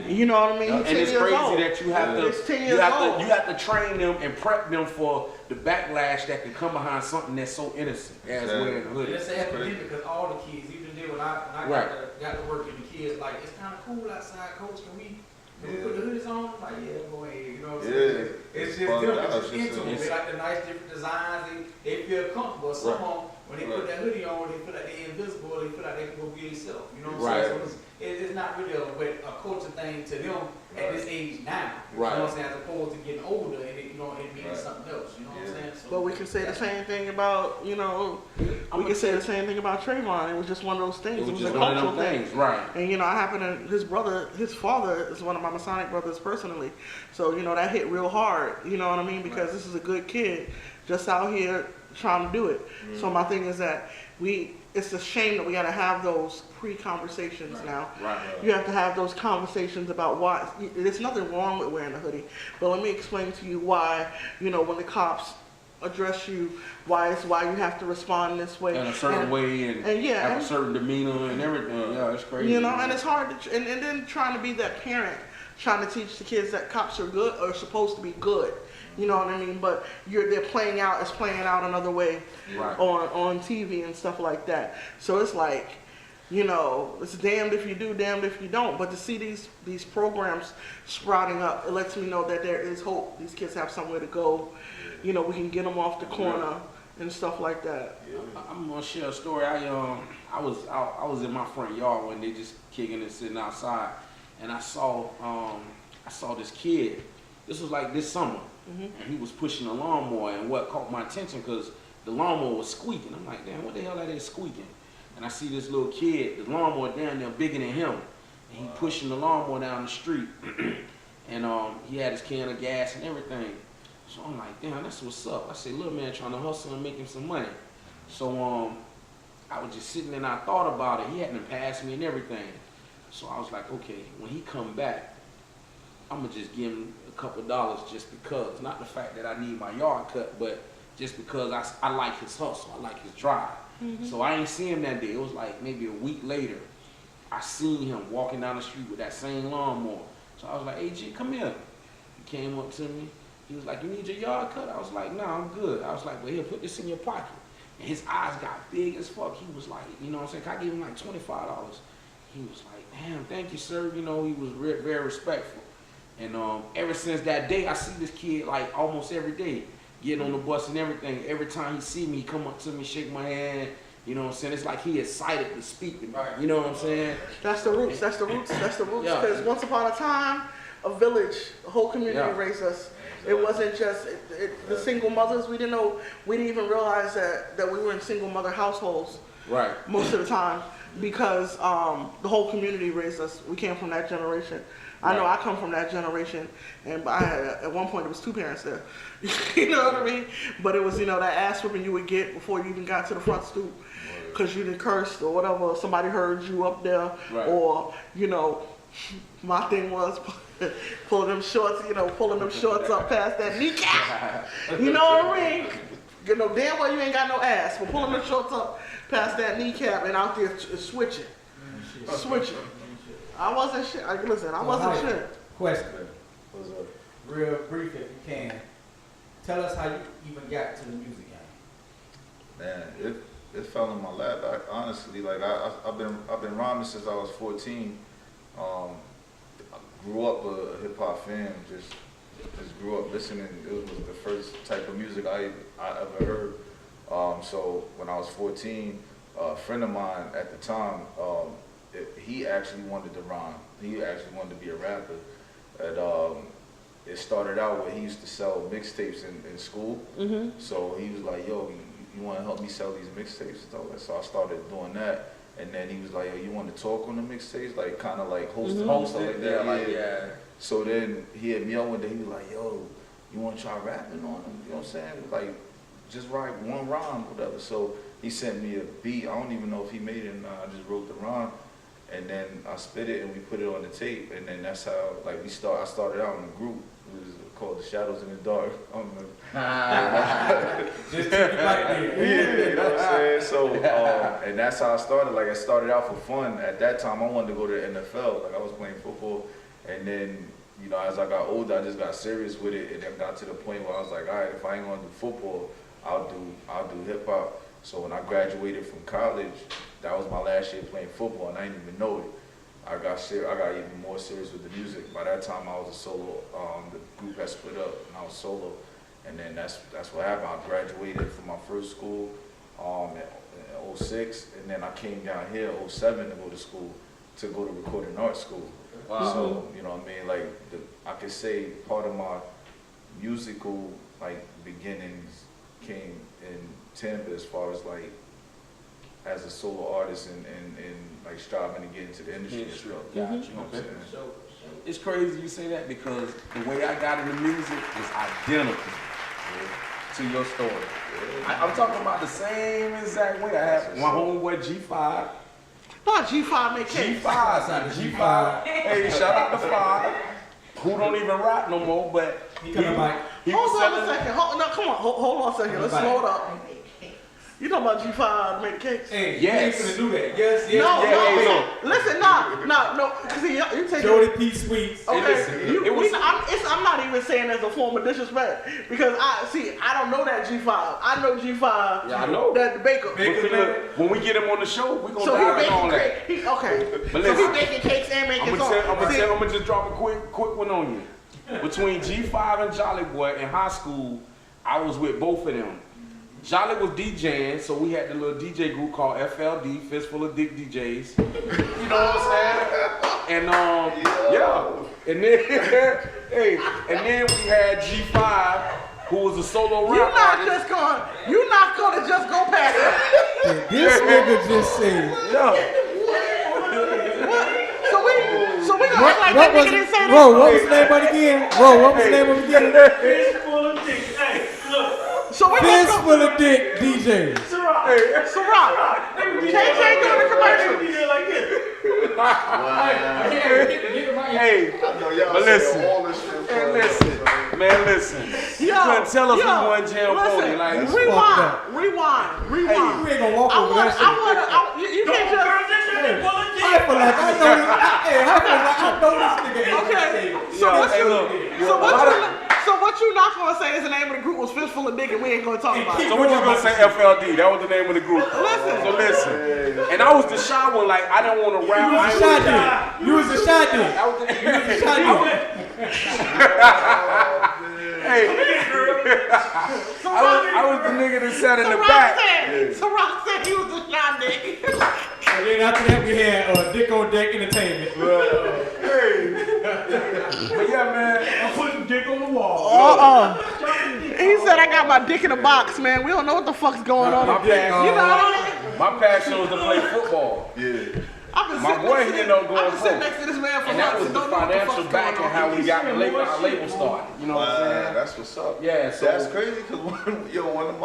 You know what I mean? He's And 10 it's years crazy old. that you have He's 10 to years old. you have to train them and prep them for the backlash that can come behind something that's so innocent as Yeah. wearing a And hoodie. it's an epidemic because all the kids, even then when I Right. got to work with the kids, like, it's kind of cool outside, coach, can we put the hoodies on? I'm like, yeah, go ahead, you know what I'm saying? Yeah. It's just Fun them, out, it's just it's into them. just- They like the nice different designs, they feel comfortable. Some Right. of them, when they put that hoodie on, they feel like they're invisible, they feel like they can go be themselves, you know what I'm Right. saying? So it's not really a culture thing to them at this age now, you Right. know what I'm saying, as opposed to getting older and it, you know, it means Right. something else, you know what I'm saying? So, But we can say the same thing about, you know, we can say the same thing about Trayvon. It was just one of those things. It was a just one cultural of them things, right? And you know, I happen to his father is one of my Masonic brothers personally. So you know that hit real hard. You know what I mean? Because this is a good kid, just out here trying to do it. So my thing is that it's a shame that we got to have those pre-conversations now. Right. You have to have those conversations about why. There's nothing wrong with wearing a hoodie, but let me explain to you why. You know, when the cops address you, why you have to respond this way in a certain way and yeah, have a certain demeanor and everything. Yeah, it's crazy. You know, and it's hard to, and then trying to be that parent, trying to teach the kids that cops are good or supposed to be good. You know what I mean? But they're playing out another way Right. on TV and stuff like that. So it's like, you know, it's damned if you do, damned if you don't. But to see these programs sprouting up, it lets me know that there is hope. These kids have somewhere to go. You know, we can get them off the corner and stuff like that. I'm gonna share a story. I was in my front yard when they just kicking and sitting outside, and I saw this kid. This was like this summer, and he was pushing a lawnmower. And what caught my attention because the lawnmower was squeaking. I'm like, damn, what the hell that is squeaking? And I see this little kid, the lawnmower down there bigger than him, and he pushing the lawnmower down the street, and he had his can of gas and everything. So I'm like, damn, that's what's up. I said, little man trying to hustle and make him some money. So I was just sitting there and I thought about it. He hadn't passed me and everything. So I was like, okay, when he come back, I'm gonna just give him a couple dollars just because. Not the fact that I need my yard cut, but just because I like his hustle, I like his drive. So I ain't see him that day. It was like maybe a week later. I seen him walking down the street with that same lawnmower. So I was like, hey G, come here. He came up to me. He was like, you need your yard cut? I was like, no, I'm good. I was like, well, here, put this in your pocket. And his eyes got big as fuck. He was like, you know what I'm saying? I gave him like $25. He was like, damn, thank you, sir. You know, he was very respectful. And ever since that day, I see this kid like almost every day, getting on the bus and everything. Every time he see me, he come up to me, shake my hand. You know what I'm saying? It's like he excited to speak to me. You know what I'm saying? That's the roots. That's the roots. Yeah. Because once upon a time, a village, a whole community raised us. It wasn't just the single mothers. We didn't know. We didn't even realize that we were in single mother households. Right. Most of the time, because the whole community raised us. We came from that generation. I know I come from that generation, and I had, at one point, it was two parents there. You know what I mean? But it was, you know, that ass whipping you would get before you even got to the front stoop, because you done cursed or whatever. Somebody heard you up there, or, you know, my thing was pulling them shorts up past that kneecap. You know what I mean? You know, damn well you ain't got no ass, but pulling them shorts up past that kneecap and out there switching. I wasn't shit. Listen, I wasn't shit. Question. Real brief if you can. Tell us how you even got to the music game. Man, it fell in my lap. Honestly, like I've been rhyming since I was 14. I grew up a hip hop fan. Just grew up listening. It was the first type of music I ever heard. So when I was 14, a friend of mine at the time, he actually wanted to rhyme. He actually wanted to be a rapper. And it started out where he used to sell mixtapes in school. So he was like, yo, you want to help me sell these mixtapes and stuff like that? So I started doing that. And then he was like, yo, you want to talk on the mixtapes? Like, kind of like host it, like that. Yeah. So then he hit me up one day. He was like, yo, you want to try rapping on them? You know what I'm saying? Like, just write one rhyme, whatever. So he sent me a beat. I don't even know if he made it or not. I just wrote the rhyme. And then I spit it and we put it on the tape. And then that's how, like, I started out in a group. It was called The Shadows in the Dark. I don't know. Just take it right there. Yeah, you know what I'm saying? So, and that's how I started. Like, I started out for fun. At that time, I wanted to go to the NFL. Like, I was playing football. And then, you know, as I got older, I just got serious with it. And then got to the point where I was like, all right, if I ain't gonna do football, I'll do hip hop. So when I graduated from college, that was my last year playing football, and I didn't even know it. I got even more serious with the music. By that time, I was a solo. The group had split up, and I was solo. And then that's what happened. I graduated from my first school in 06, and then I came down here in 07 to go to recording art school. Wow. So, you know what I mean? Like, I could say part of my musical, like, beginnings came in Tampa as far as, like, as a solo artist and like striving to get into the industry and stuff. Gotcha. You know what I'm saying? It's crazy you say that because the way I got into music is identical to your story. I'm talking about the same exact way. I have my homeboy G5. Not G5 make cakes. G5. Hey, shout out to 5, who don't even rap no more, but He coming back. He was Hold on a selling. second. No, come on. Hold on a second. Let's slow it up. You talking about G5 made the cakes? Hey, Yes. you ain't finna do that. Yes, yes. No, Yeah, no, hey, no. Listen, no. See, you take Jody P. Sweets. Okay, it was- I'm not even saying as a form of disrespect because I don't know that G5. I know G5. Yeah, I know. That the baker. Baker. Look, when we get him on the show, we gonna So he dive in baking on that. cake. Okay. But So he listen, baking cakes and making I'm songs. gonna just drop a quick one on you. Between G5 and Jolly Boy in high school, I was with both of them. Jolly was DJing, so we had the little DJ group called FLD, Fistful of Dick DJs. You know what I'm saying? And yeah. And then and then we had G5, who was a solo You're rap not gonna just go past that. This nigga just said. Yeah. So we gonna act like that nigga didn't say that. Bro, what was the name of it again? Bro, what was the name of it again? Fist full of dick. Hey, look. So we gonna Fist go. full of dick DJs. So Rob, KJ doing the commercial. He did like this. Hey, I know y'all but listen, saying all this shit. and listen. You couldn't tell us we wasn't jam phony. Like, Rewind. You ain't gonna walk over that shit. You can't just. I feel like I know this. Hey, I feel like I know this nigga. Okay. Yo, So what you not gonna say is the name of the group was Fistful of Dick and we ain't gonna talk about it. So what you gonna say? FLD. That was the name of the group. Listen. So listen. And I was the shy one. Like I didn't want to rap. You was the shy dude. I was the Shy dude. Hey. I was the nigga that sat in the back. So Rock said he was the shy dick. And then after that we had Dick on Deck Entertainment. But yeah, man. I'm putting dick on the wall. He said I got my dick in a box, man. We don't know what the fuck's going on up there. You know? My passion was to play football. Yeah. My boy, he ended up going I've been sitting pro. next to this man for And that months was and the don't know what the financial fuck's back going and on. how we got our label started. You know what I'm saying? That's what's up. Yeah, so That's crazy because one of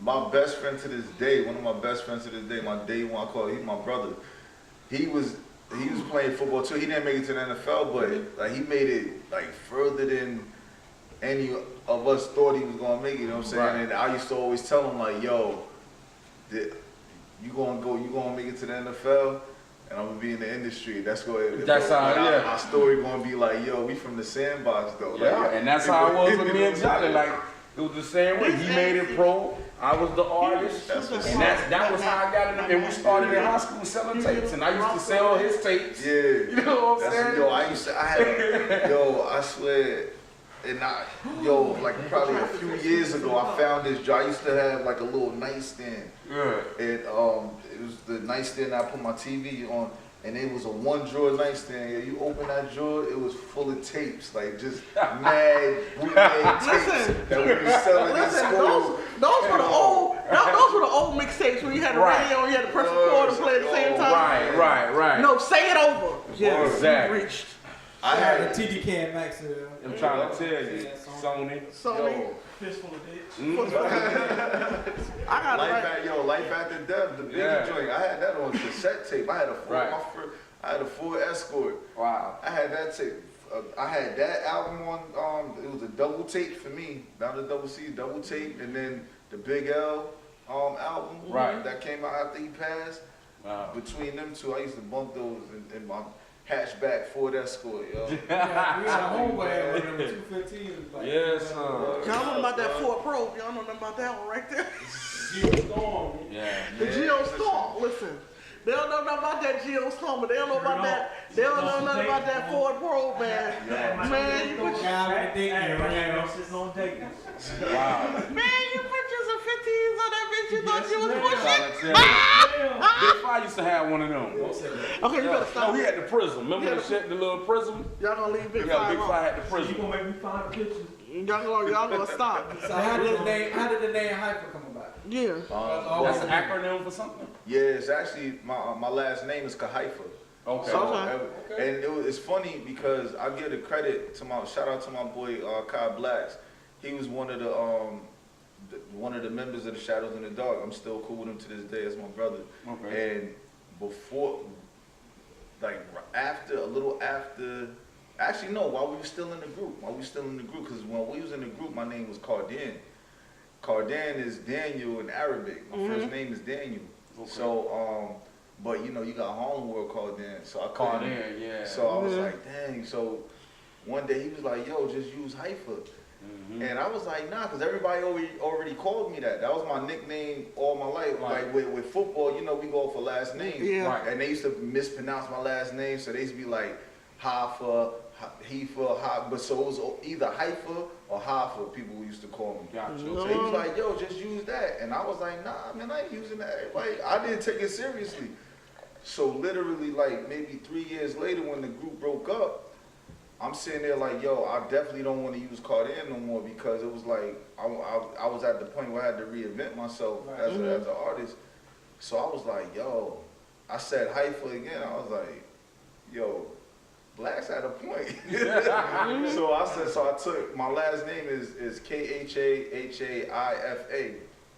my best friend to this day, my day one, I call him, he's my brother. He was playing football too. He didn't make it to the NFL, but like he made it like further than any of us thought he was gonna make it. You know what I'm saying? Right. And I used to always tell him like, "Yo, you gonna make it to the NFL." And I'm gonna be in the industry. That's how. Yeah. My story gonna be like, yo, we from the sandbox though. yeah, Like, and that's how it was with me and Jolly. Like it was the same way. He made it pro. I was the artist, and that was how I got in. And we started in high school selling tapes, and I used to sell his tapes. Yeah. You know what I'm saying? I swear, like probably a few years ago, I found this jar. I used to have like a little nightstand. Yeah. And it was the nightstand I put my TV on, and it was a one drawer nightstand. Yeah, you open that drawer, it was full of tapes, like just mad bootleg tapes that we were selling in school. Those were the old mixtapes when you had the radio and you had to press record and play at the same time. Right. No, say it over. Yeah, exactly. Reached. I had had a TD Can Max. I'm trying to tell you, Sony. Fist full of dick. I got it right. Life After Death, the Biggie joint. I had that on cassette tape. I had a Ford Escort. Wow. I had that tape. I had that album on. It was a double tape for me, not a double C, double tape, and then the Big L album that came out after he passed. Wow. Between them two, I used to bump those in my hatchback Ford Escort, yo. We had a homeboy with them 215. Like, Yes, Y'all know about that Ford Pro? Y'all know nothing about that one right there? Storm. Yeah. The Geo Storm. Listen, they don't know nothing about that Geo Storm, but they don't know about that. They don't know nothing about that Ford Pro, man. Man, you put you put you some 15s on that bitch. You thought you was pushing. Big Fly used to have one of them. Okay, you better stop. No, he had the prism. Remember the little prism? Y'all gonna leave Big Yeah, Fly Big Fly alone. had the You prism. gonna make me find the pictures? Y'all gonna stop. So how did the name Hyfa come about? Yeah. That's an acronym for something? Yeah, it's actually my last name is Hyfa. Okay. So, and it's funny because I give the credit to shout out to my boy Kai Blacks. He was one of the members of the Shadows in the Dark. I'm still cool with him to this day as my brother. Okay. And before, like a little after Actually, no. While we were still in the group, because when we was in the group, my name was Cardan. Cardan is Daniel in Arabic. My first name is Daniel. Okay. So, but you know, you got Harlem World Cardan. So I Called couldn't. in, yeah. So I was like, dang. So one day he was like, yo, just use Hyfa. And I was like, nah, because everybody already called me that. That was my nickname all my life. Right. Like with football, you know, we go for last names. Yeah. Right. And they used to mispronounce my last name, so they used to be like Hyfa, but so it was either Hyfa or Hyfa, people used to call me. Gotcha. So he was like, yo, just use that. And I was like, nah, man, I ain't using that. Like, I didn't take it seriously. So literally, like, maybe 3 years later when the group broke up, I'm sitting there like, yo, I definitely don't want to use Cardan no more because it was like, I was at the point where I had to reinvent myself as an artist. So I was like, yo, I said Hyfa again. I was like, yo, Black's at a point. So I took, my last name is Khaifa.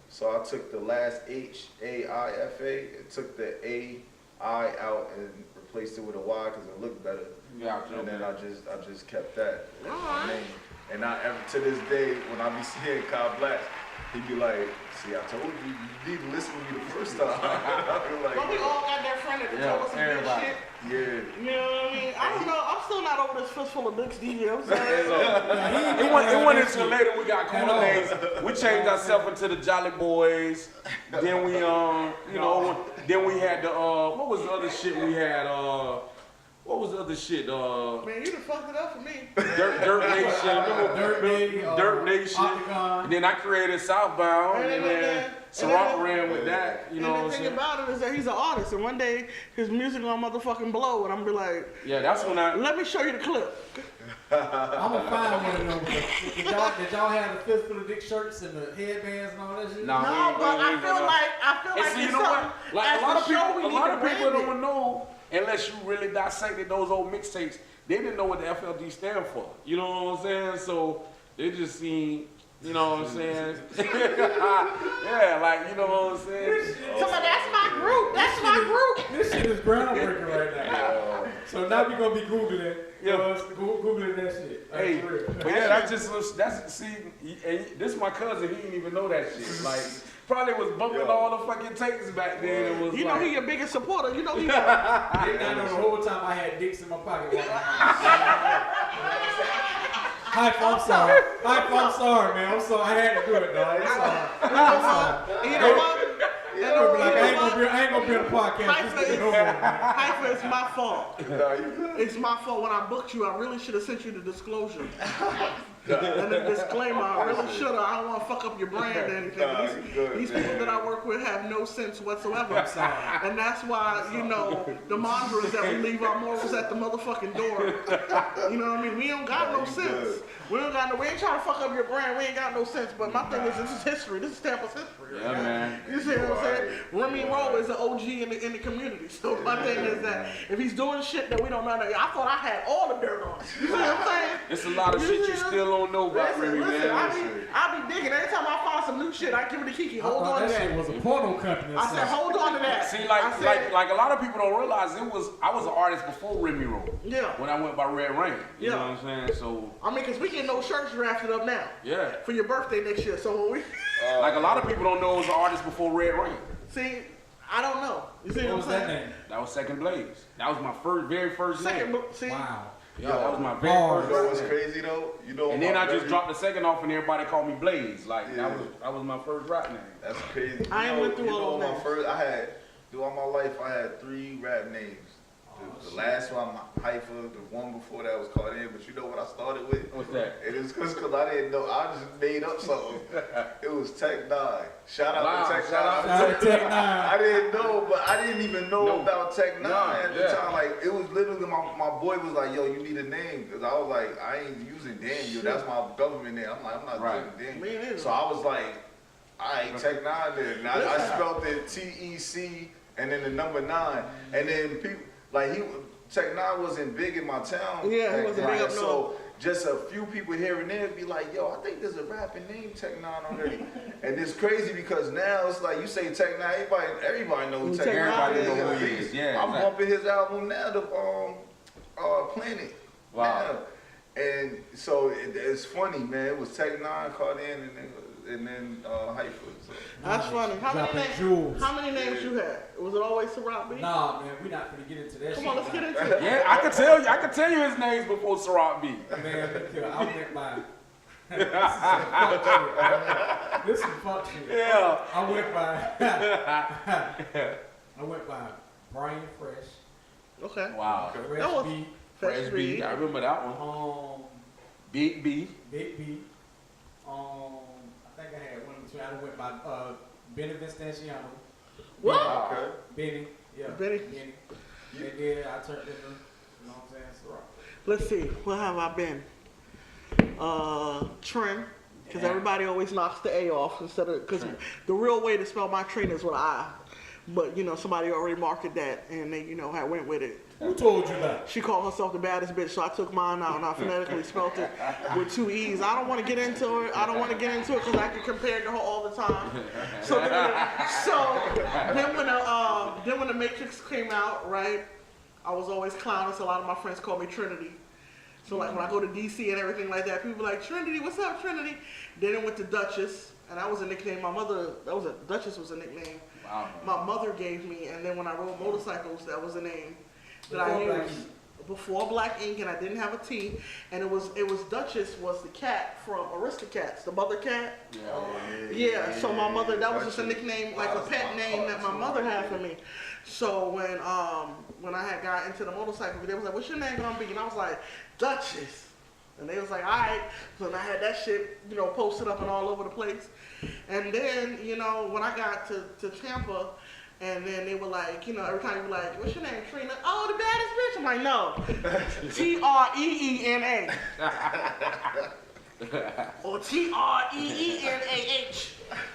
So I took the last Haifa and took the AI out and replaced it with a Y because it looked better. Gotcha. And then I just kept that name. And to this day, when I be seeing Kyle Black, he be like, see, I told you, you need to listen to me the first time. I be like, But we all got that friend that told us some good everybody. shit. yeah. You know what I mean? I don't know. I'm still not over this fistful of dicks, you know what I'm saying? It went into later. We got cool names. We changed ourselves into the Jolly Boys. Then we then we had the what was the other shit we had? What was the other shit? Man, you done fucked it up for me. Dirt Nation. Dirt Nation. Octagon. And then I created Southbound, and then Ciroc ran with that. You know what And I'm the thing saying? about it is that he's an artist, and one day his music gonna motherfucking blow, and I'm be like, Yeah, that's when I. let me show you the clip. I'm gonna find one of them. Did y'all have the fistful of dick shirts and the headbands and all that shit? Nah, No, but I feel like And see, you it's know what? something. Like as a lot the of show, people, we a need lot to of people brand it. don't know unless you really dissected those old mixtapes. They didn't know what the FLD stand for. You know what I'm saying? So they just seen, you know what I'm saying? Yeah, like you know what I'm saying? Somebody, that's my group. That's my group. This shit is groundbreaking right now. So now we're gonna be Googling Googling that shit. Like, Hey, for real. but yeah, this is my cousin. He didn't even know that shit. Like, probably was bumping all the fucking tapes back then. It was You know like, he your biggest supporter. You know he. I know the whole time I had dicks in my pocket. Hype, I'm sorry. Hype, I'm sorry, man. I'm sorry. I had to do it, dog. I'm sorry. You know what? I ain't gonna be on the podcast. This nigga no more. Hyper, it's my fault. Nah, you good. It's my fault. When I booked you, I really should have sent you the disclosure. And the disclaimer, I really should have. I don't want to fuck up your brand or anything. Nah, you good, These man. people that I work with have no sense whatsoever. I'm sorry. And that's why, you know, the mantra is that we leave our morals at the motherfucking door. You know what I mean? We don't got no you sense. good. We ain't trying to fuck up your brand. We ain't got no sense. But my thing is, this is history. This is Tampa's history. yeah, man. You see what I'm saying? Remy Rowe is an OG in the community. So my thing is that if he's doing shit that we don't know, I thought I had all the dirt on. You see what I'm saying? It's a lot of shit you still don't know about Remy, Listen, man. I be digging. Every time I find some new shit, I give it to Kiki. Hold on to That shit that. was a porno company. or I said, something. hold on to that. See, I said, like a lot of people don't realize I was an artist before Remy Rowe. Yeah. When I went by Red Rain. You Yeah. know what I'm saying? So I mean, because we get no shirts drafted up now yeah. for your birthday next year. So when we Like a lot of people don't know I was an artist before Red Rain. see, I don't know. You see What what was I'm that saying? name? That was Second Blaze. That was my very first Second, name. see, Wow. Yeah, that was my very Bars. You know first what's name. crazy though? You know, And then my I just very- dropped the second off and everybody called me Blaze. Like Yeah. that was my first rap name. That's crazy. I ain't went through all those names. Throughout my life, I had 3 rap names. The last one, Hyfa, the one before that was called in, but you know what I started with? What's that? It was because I didn't know, I just made up something. It was Tech 9. Shout out Wow, to Tech 9. shout out Shout out to Tech 9. I didn't know, but I didn't even know No. about Tech 9 at the yeah. time. Like, it was literally, my boy was like, yo, you need a name. Because I was like, I ain't using Daniel. That's my government name. I'm like, I'm not Right. using Me Daniel. neither. So I was like, I ain't Tech 9 then. And I spelled it TEC and then the number 9. And then people, like, Tech 9 wasn't big in my town. Yeah, he back wasn't then. big up So north. just a few people here and there be like, yo, I think there's a rapping name Tech 9 already. And it's crazy because now it's like you say Tech 9, everybody knows who Tech 9 Everybody is. know who he is. Yeah, I'm exactly. bumping his album now, the Planet. Wow. Yeah. And so it's funny, man. It was Tech Nine, Cardian, and then Hyfa. So. That's funny. Dropping jewels. How many names you had? Was it always Ciroc B? Nah, man, we not gonna get into that shit. Come on, let's get into it. Yeah, I can tell you his names before Ciroc B. Man, I went by. This is fuck shit. Yeah. I went by Brian Fresh. Okay. Wow. Fresh That was- B. Fresh B. I remember that one. Big B. Big B. I think I had one between. I went by Benny Vistanciano. What? Okay. Benny. Yeah. Benny. And then I turned into, you know what I'm saying, Ciroc. Let's see. What have I been? Trin. Because everybody always knocks the A off instead of, because the real way to spell my Trin is with an I. But, you know, somebody already marked that and they, you know, I went with it. Who told you that? She called herself the baddest bitch, so I took mine out and I phonetically spelled it with 2 E's. I don't want to get into it. I don't want to get into it because I can compare it to her all the time. So then when the Matrix came out, right, I was always clowning, so a lot of my friends called me Trinity. So like when I go to DC and everything like that, people be like, Trinity, what's up, Trinity? Then it went to Duchess, and that was a nickname. Duchess was a nickname Wow. my mother gave me, and then when I rode motorcycles, that was a name that I Before Black used before Black Ink, and I didn't have a T, and it was Duchess was the cat from Aristocats, the mother cat. Yeah, so my mother, that was just a nickname, like a pet name that my mother had for me. So when I had got into the motorcycle, they was like, "What's your name gonna be?" And I was like, "Duchess." And they was like, "All right." So I had that shit, you know, posted up and all over the place. And then, you know, when I got to Tampa, and then they were like, you know, every time you were like, "What's your name, Trina?" "Oh, the baddest bitch." I'm like, "No, Treena." Or Treennah.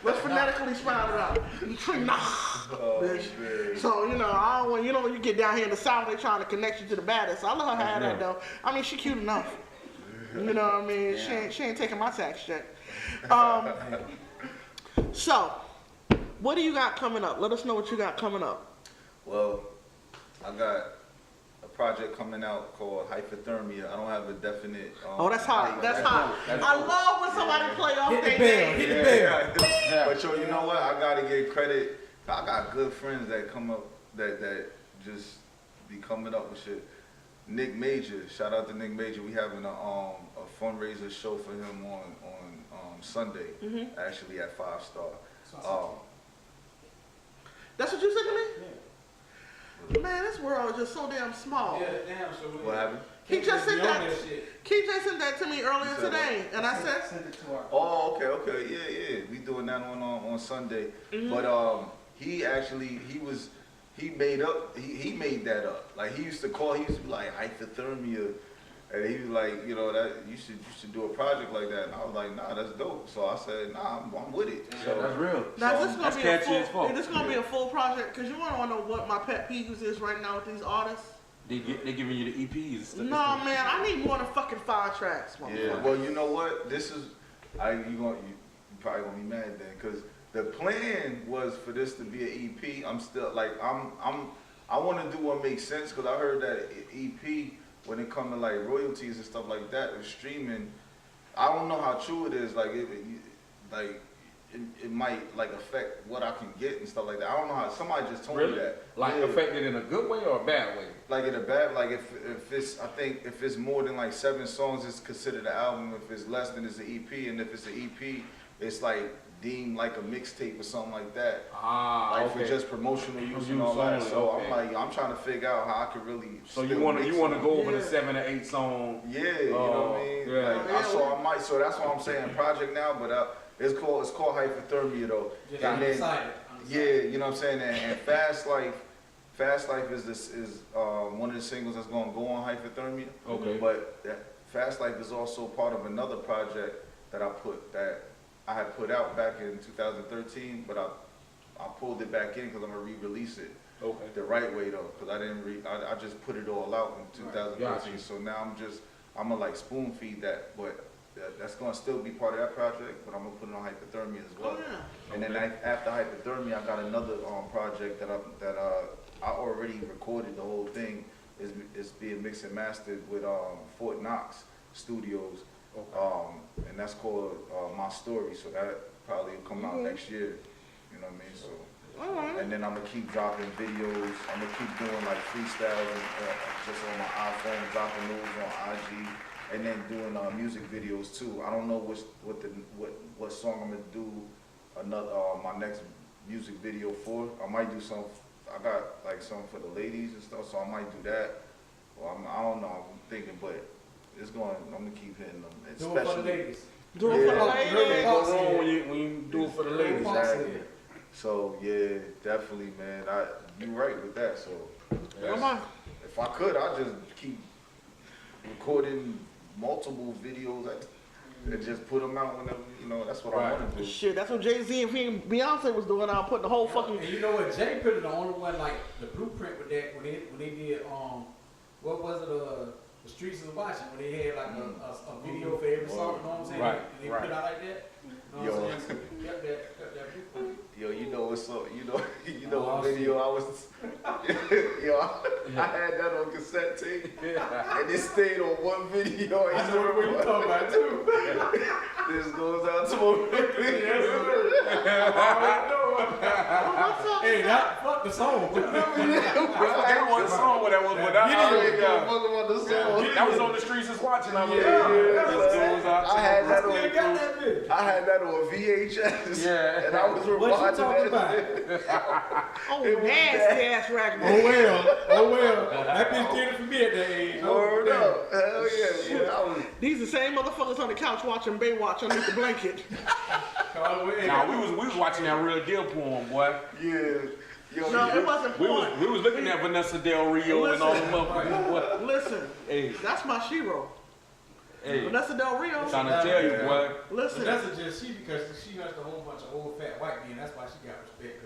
Let's phonetically spell it out. Trina. Bitch. So, you know, I don't want, you know, when you get down here in the South, they trying to connect you to the baddest. I let her have that though. I mean, she cute enough. You know what I mean? She ain't taking my tax check. So, what do you got coming up? Let us know what you got coming up. Well, I got a project coming out called Hypothermia. I don't have a definite. Oh, that's hot. That's hot. I love when somebody play off Hit the their bell. name. Hit the bell. Yeah. But yo, you know what? I gotta give credit. I got good friends that come up that just be coming up with shit. Nick Major, shout out to Nick Major. We having a fundraiser show for him on Sunday, actually at 5 Star. That's what you said to me? Yeah. Man, this world is just so damn small. Yeah, damn, so What happened? He just sent that. Shit. KJ sent that to me earlier today, and I said, Send it to our. Oh, okay, yeah. We doing that on Sunday. But he made that up. Like he used to be like hypothermia, and he was like, you know, that you should do a project like that. And I was like, nah, that's dope. So I said, nah, I'm with it. Yeah, So that's real. now this is That's gonna be a catchy as full. fuck. This is gonna be a full project because you want to know what my pet peeves is right now with these artists. They giving you the EPs. No, man, I need more than fucking 5 tracks, yeah. motherfucker. Well, you know what? This is you probably gonna be mad then because the plan was for this to be an EP. I'm still like I want to do what makes sense because I heard that EP when it comes to like royalties and stuff like that with streaming. I don't know how true it is. Like it might like affect what I can get and stuff like that. I don't know how. Somebody just told me that. Like Yeah. affected in a good way or a bad way? Like in a bad, like if it's, I think if it's more than like 7 songs, it's considered an album. If it's less, then it's an EP. And if it's an EP, it's like deemed like a mixtape or something like that. Like Okay. for just promotional use and Use all that. only, So okay. I'm trying to figure out how I could really. So you still want mix to go over Yeah. the 7 or 8 song? Yeah, you know what I mean. Yeah. Like, so that's why I'm saying project now, but it's called Hypothermia though. Just And I'm then- excited. Yeah, you know what I'm saying? And Fast Life is one of the singles that's gonna go on Hypothermia. Okay. But Fast Life is also part of another project that I had put out back in 2013, but I pulled it back in because I'm gonna re-release it Okay. the right way though, because I just put it all out in 2013. Gotcha. So now I'm gonna like spoon feed that, but that's gonna still be part of that project, but I'm gonna put it on Hypothermia as well. Oh, yeah. And then after Hypothermia, I got another project that I already recorded the whole thing, It's being mixed and mastered with Fort Knox Studios, and that's called My Story. So that probably will come out next year. You know what I mean? So. And then I'm gonna keep dropping videos. I'm gonna keep doing like freestyles just on my iPhone, dropping those on IG, and then doing music videos too. I don't know what song I'm gonna do my next music video for. I might do some. I got like some for the ladies and stuff, so I might do that. Well, I don't know. I'm thinking, but it's going. I'm gonna keep hitting them. Do it for the ladies. Do it for the ladies. Can't go wrong when you do it for the ladies. Exactly. So yeah, definitely, man. You right with that. So if I could, I'd just keep recording multiple videos and just put them out whenever. You know, that's what I want to do. Shit, that's what Jay-Z and Beyonce was doing. I put the whole fucking. And you know what? Jay put the only one like the blueprint with that when they did what was it the Streets of Watching when they had like a video for every song. You know what I'm saying? Right. They put it out like that. You know what I'm saying? So got that blueprint. Yo, you know what's up? You know what video I was. Yo, I had that on cassette tape, and it stayed on one video. I know what you're talking about too. This goes out to my Hey, fuck the song. I forgot what song that was without. That was on the Streets is Watching. I had that on. Still got that bitch. I had that on VHS. Yeah. And I was What you rewatching talking that. Oh, nasty ass rack. Oh well. That bitch did it for me at that age. Word up. Hell yeah. These the same motherfuckers on the couch watching Baywatch underneath the blanket. Nah, we was watching that Real Deal porn, boy. Yeah. Yo, No, it wasn't porn. We was looking at Vanessa Del Rio and all the motherfuckers. Boy. Listen, Hey, that's my shiro. hey, Vanessa Del Rio. trying to tell you, boy. Listen, Vanessa because she hushed a whole bunch of old fat white men. That's why she got respect.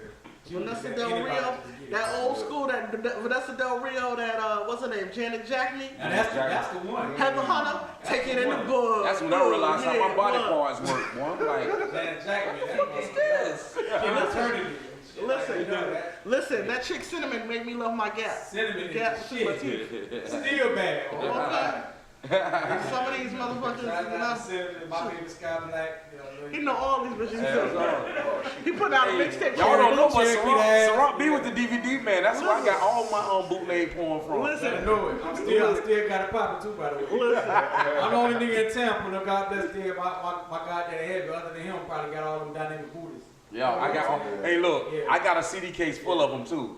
Vanessa Del Rio, that old school, that Vanessa Del Rio, that what's her name, Janet Jackney, And that's the one. Heather Hunter, take it in the book. That's when I realized how my body parts work, boy. I'm like, Janet Jackson. Eternity. Listen, that chick Cinnamon made me love my Gap. Cinnamon Gap is between my shit. teeth. Still bad. Okay. Some of these motherfuckers, Cinnamon, my baby Sky Black. he know all these bitches. He put out a mixtape. y'all don't know, but Cherokee ass. Ciroc B with the DVD, man. That's where I got all my bootleg porn from. I Listen, know it. I still got it popping too, by the way. listen. I'm the only nigga in Tampa that got that still my goddaddy head, but other than him, probably got all them dynamic booties. Yeah, I got all. Hey, look, I got a CD case full of them too.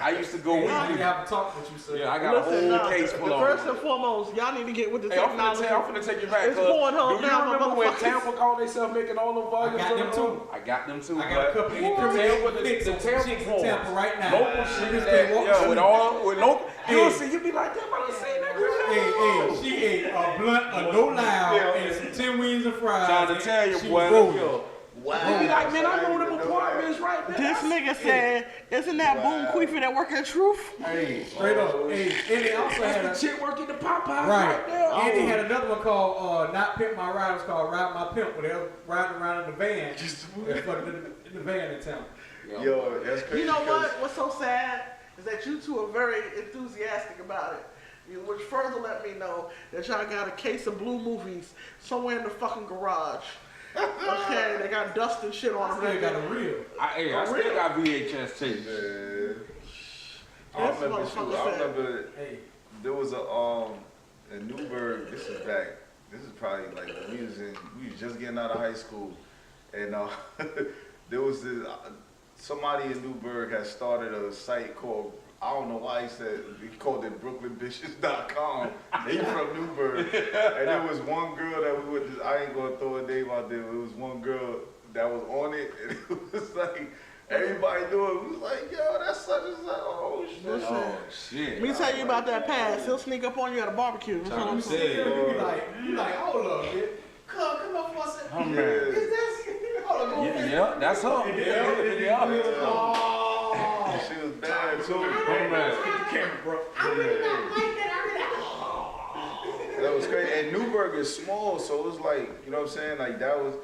I used to go I weekly. need to have a talk with you, sir. Yeah, I got a whole case full of First them. and foremost, y'all need to get with the Hey, I'm technology. finna take you back. It's Cause Pornhub do you now, remember when motherfuckers. Tampa called themselves making all them volumes? I got them too. I got them too. I got a couple of Tampa, the Tampa porn. Tampa right now. Local shit that, yeah, with local. You'll see, you be like, damn, I done seen that girl. Hey, she ate a blunt, a no loud, and some 10 wings and fries. Trying to tell you, She boy. was rolling. You be like, man, I know them apartments right there. This nigga said, isn't that Boom Queefy that work at Truth? Hey, Straight up. Hey, and they also had That's the chick working the Popeyes right there. And they had another one called Not Pimp My Ride. It was called Ride My Pimp, where they were riding around in the van. In the van in town. yo, that's crazy. You know what? What's so sad is that you two are very enthusiastic about it. Which further let me know that y'all got a case of Blue movies somewhere in the fucking garage. Okay, they got dust and shit on them. Still got a reel. I still got VHS tapes. I remember Hey, there was a in Newburgh. This is probably like we was just getting out of high school, and there was this somebody in Newburgh had started a site called, I don't know why he called it BrooklynBitches.com. They from Newburgh. And there was one girl that we would I ain't gonna throw a name out there, but it was one girl that was on it, and it was like, everybody knew it. We was like, yo, that's such and such. Oh, shit. Oh, shit. Let me tell you about that pass. He'll sneak up on you at a barbecue. That's what I'm saying. you like, hold up, man. Come up for a second. Oh, man. Is this? Hold up, go Yeah, that's her. Yeah. She was bad too. Oh, man. That was crazy. And Newburgh is small, so it was like, you know what I'm saying? Like that was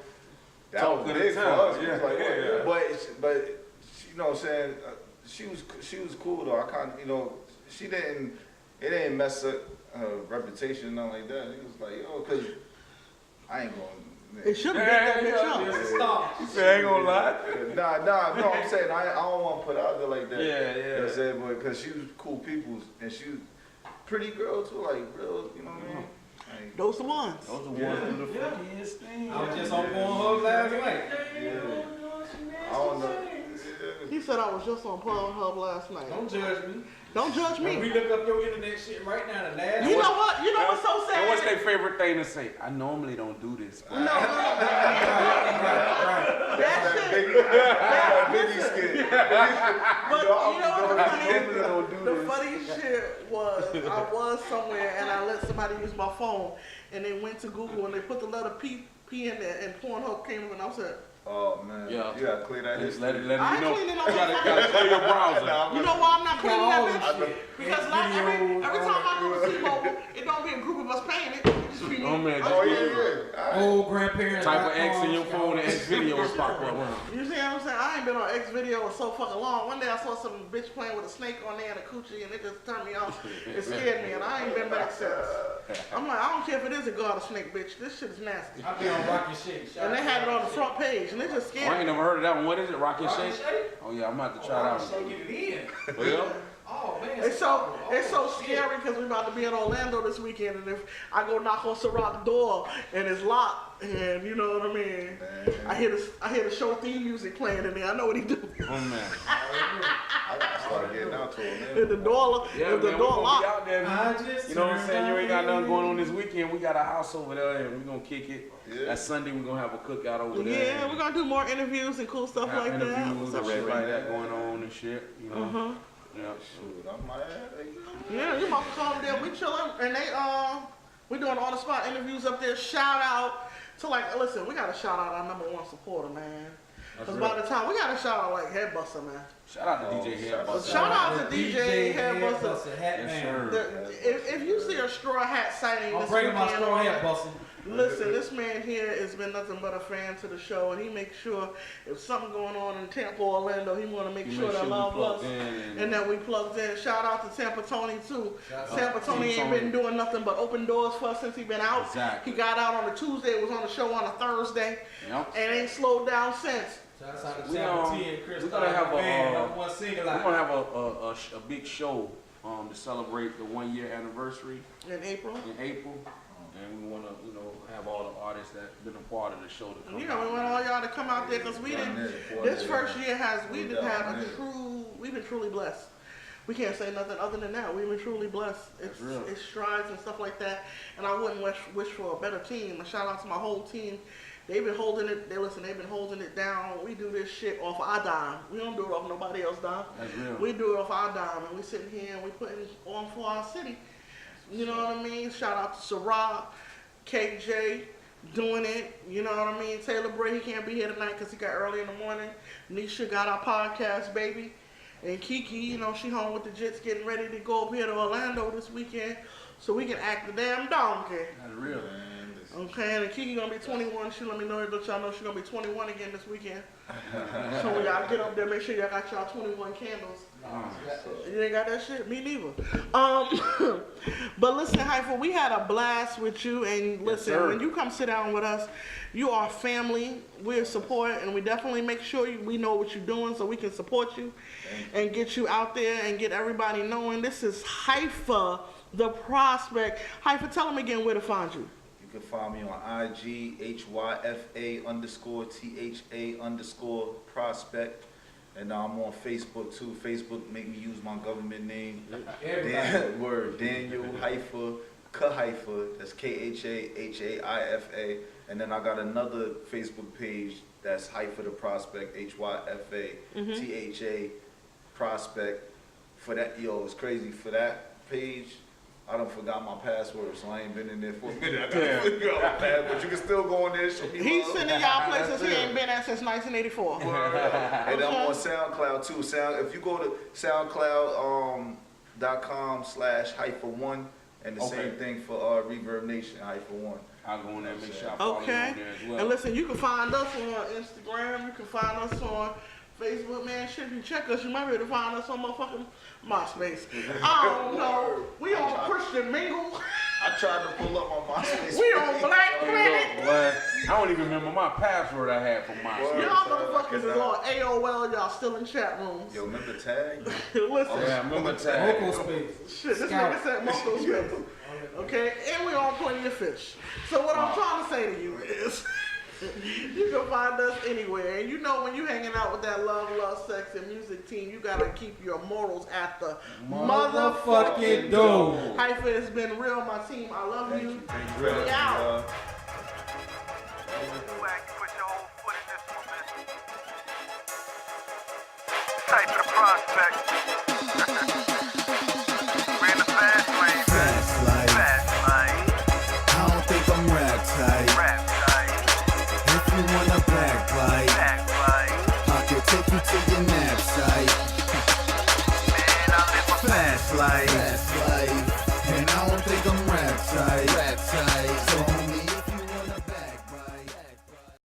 big for us. It was like, but you know what I'm saying? She was cool though. I kind of, you know, she didn't it ain't mess up her reputation, nothing like that. He was like, yo, cause I ain't gonna. It should have been that bitch up. It's a star. You say I ain't gonna lie. Nah, no, I'm saying I don't want to put it out there like that. Yeah. You know what I'm saying? But because she was cool people, and she was pretty girl too, like real, you know what I mean? Like, Those the ones. Those are ones who the funkiest thing. I was just on Pornhub last night. yeah. I don't know. He said I was just on Pornhub last night. Don't judge me. Don't judge When we me. look up your internet shit right now, the last You know what? You know what's so sad? And what's their favorite thing to say? I normally don't do this. But No. right. That shit. Biggie skit. But you know what do the funny shit was? I was somewhere and I let somebody use my phone and they went to Google and they put the letter P in there and Pornhub came up and I said, Oh man, Yeah. you gotta clear that. just let it I you know. ain't cleaning You no gotta clear your browser. you know why I'm not cleaning that bitch? shit. Because like every time I go to T-Mobile, it don't be a group of us paying it. It just be me. Oh, man. Oh yeah. Old grandparents. Type of X in your phone and X videos pop up. You see what I'm saying? I ain't been on X video in so fucking long. One day I saw some bitch playing with a snake on there and a coochie and it just turned me off. It scared me and I ain't been back since. I'm like, I don't care if it is a god or snake, bitch. This shit is nasty. I be on Rocky Shit. And they had it on the front page and it just Oh, I scared ain't me. never heard of that one. What is it? Rocket Rocky Shake? Shake? Oh yeah, I'm about to try that So one. get it in. Well, Oh man. It's so scary because we're about to be in Orlando this weekend and if I go knock on Ciroc door and it's locked and you know what I mean, I hear the show theme music playing in there. I know what he do. oh man. I gotta start getting out to him. If the door Yeah, if the man, we door gonna be locked. out there. You know what I'm saying? You ain't got nothing going on this weekend. We got a house over there and we gonna kick it. Yeah. That Sunday we gonna have a cookout over there. Yeah, we're gonna do more interviews and cool stuff have like that. interviews and shit like that going on and shit. You know. Yeah. Shoot, I might have. Yeah, you might call them there. We chilling and they we doing on the spot interviews up there. Shout out to listen, we gotta shout out our #1 supporter, man. Because by the time we gotta shout out like Headbuster, man. Shout out to DJ Headbuster. Shout out to DJ Headbuster. Hat Yes, man. sir. If you see a straw hat sighting I'm this bringing my weekend, straw hat busting. listen, this man here has been nothing but a fan to the show, and he makes sure if something going on in Tampa, Orlando, he want to make sure that love us and that we plugged in. Shout out to Tampa Tony too. Tampa Tony ain't been doing nothing but open doors for us since he been out. Exactly. He got out on a Tuesday, was on the show on a Thursday, Yep. and ain't slowed down since. Shout out to We, Tampa T and Chris. we're gonna have a, one single We're out. gonna have a big show to celebrate the 1 year anniversary In April. in April, and we wanna have all the artists that been a part of the show to come. Yeah, we want all y'all to come out there because we didn't. This first year we've been truly blessed. We can't say nothing other than that. We've been truly blessed. It's strides and stuff like that, and I wouldn't wish for a better team. A shout out to my whole team. They've been holding it. They've been holding it down. We do this shit off our dime. We don't do it off nobody else's dime. That's real. We do it off our dime, and we sitting here and we putting on for our city. You know what I mean? Shout out to Sarah, KJ, doing it. You know what I mean? Taylor Bray, he can't be here tonight because he got early in the morning. Nisha got our podcast, baby. And Kiki, she home with the Jets getting ready to go up here to Orlando this weekend so we can act the damn donkey. That's real. Okay, and Kiki gonna be 21. She let me know, let y'all know she gonna be 21 again this weekend. So when y'all get up there, make sure y'all got y'all 21 candles. You ain't got that shit? Me neither. But listen, Hyfa, we had a blast with you, and listen, when you come sit down with us, you are family. We're support, and we definitely make sure we know what you're doing so we can support you and get you out there and get everybody knowing. This is Hyfa the Prospect. Hyfa, tell them again where to find you. You can find me on IG, HYFA_THA_prospect. And I'm on Facebook too. Facebook make me use my government name. Daniel Hyfa, Hyfa. That's KHAHAIFA. And then I got another Facebook page that's Hyfa the Prospect, HYFA THA Prospect. For that, it's crazy. For that page, I done forgot my password, so I ain't been in there for a minute. I gotta figure out my password, but you can still go in there and show me He's love. sending y'all places he ain't been at since 1984. And I'm on SoundCloud too. If you go to SoundCloud.com/Hyfa1, and the same thing for Reverb Nation, Hyfa1. I'll go in there and make sure I follow you on there as well. And listen, you can find us on Instagram. You can find us on Facebook, man. Shit, if you check us, you might be able to find us on motherfucking MySpace. I don't know. We on and mingle. I tried to pull up on MySpace. We on Black Hey, Planet. look, boy, I don't even remember my password I had for my Word. Y'all motherfuckers is on AOL. Y'all still in chat rooms. Yo, remember Tag? Listen. Yeah, I remember tag. Vocal space. Shit, this Scout. nigga said Moko Space. Okay, and we on Plenty of Fish. So what I'm trying to say to you is, you can find us anywhere. And you know when you hanging out with that Love, Sex, and Music team, you gotta keep your morals at the Motherfucking door. Hyfa, it's been real, my team. I love you. Thank We out. Hyfa the Prospect.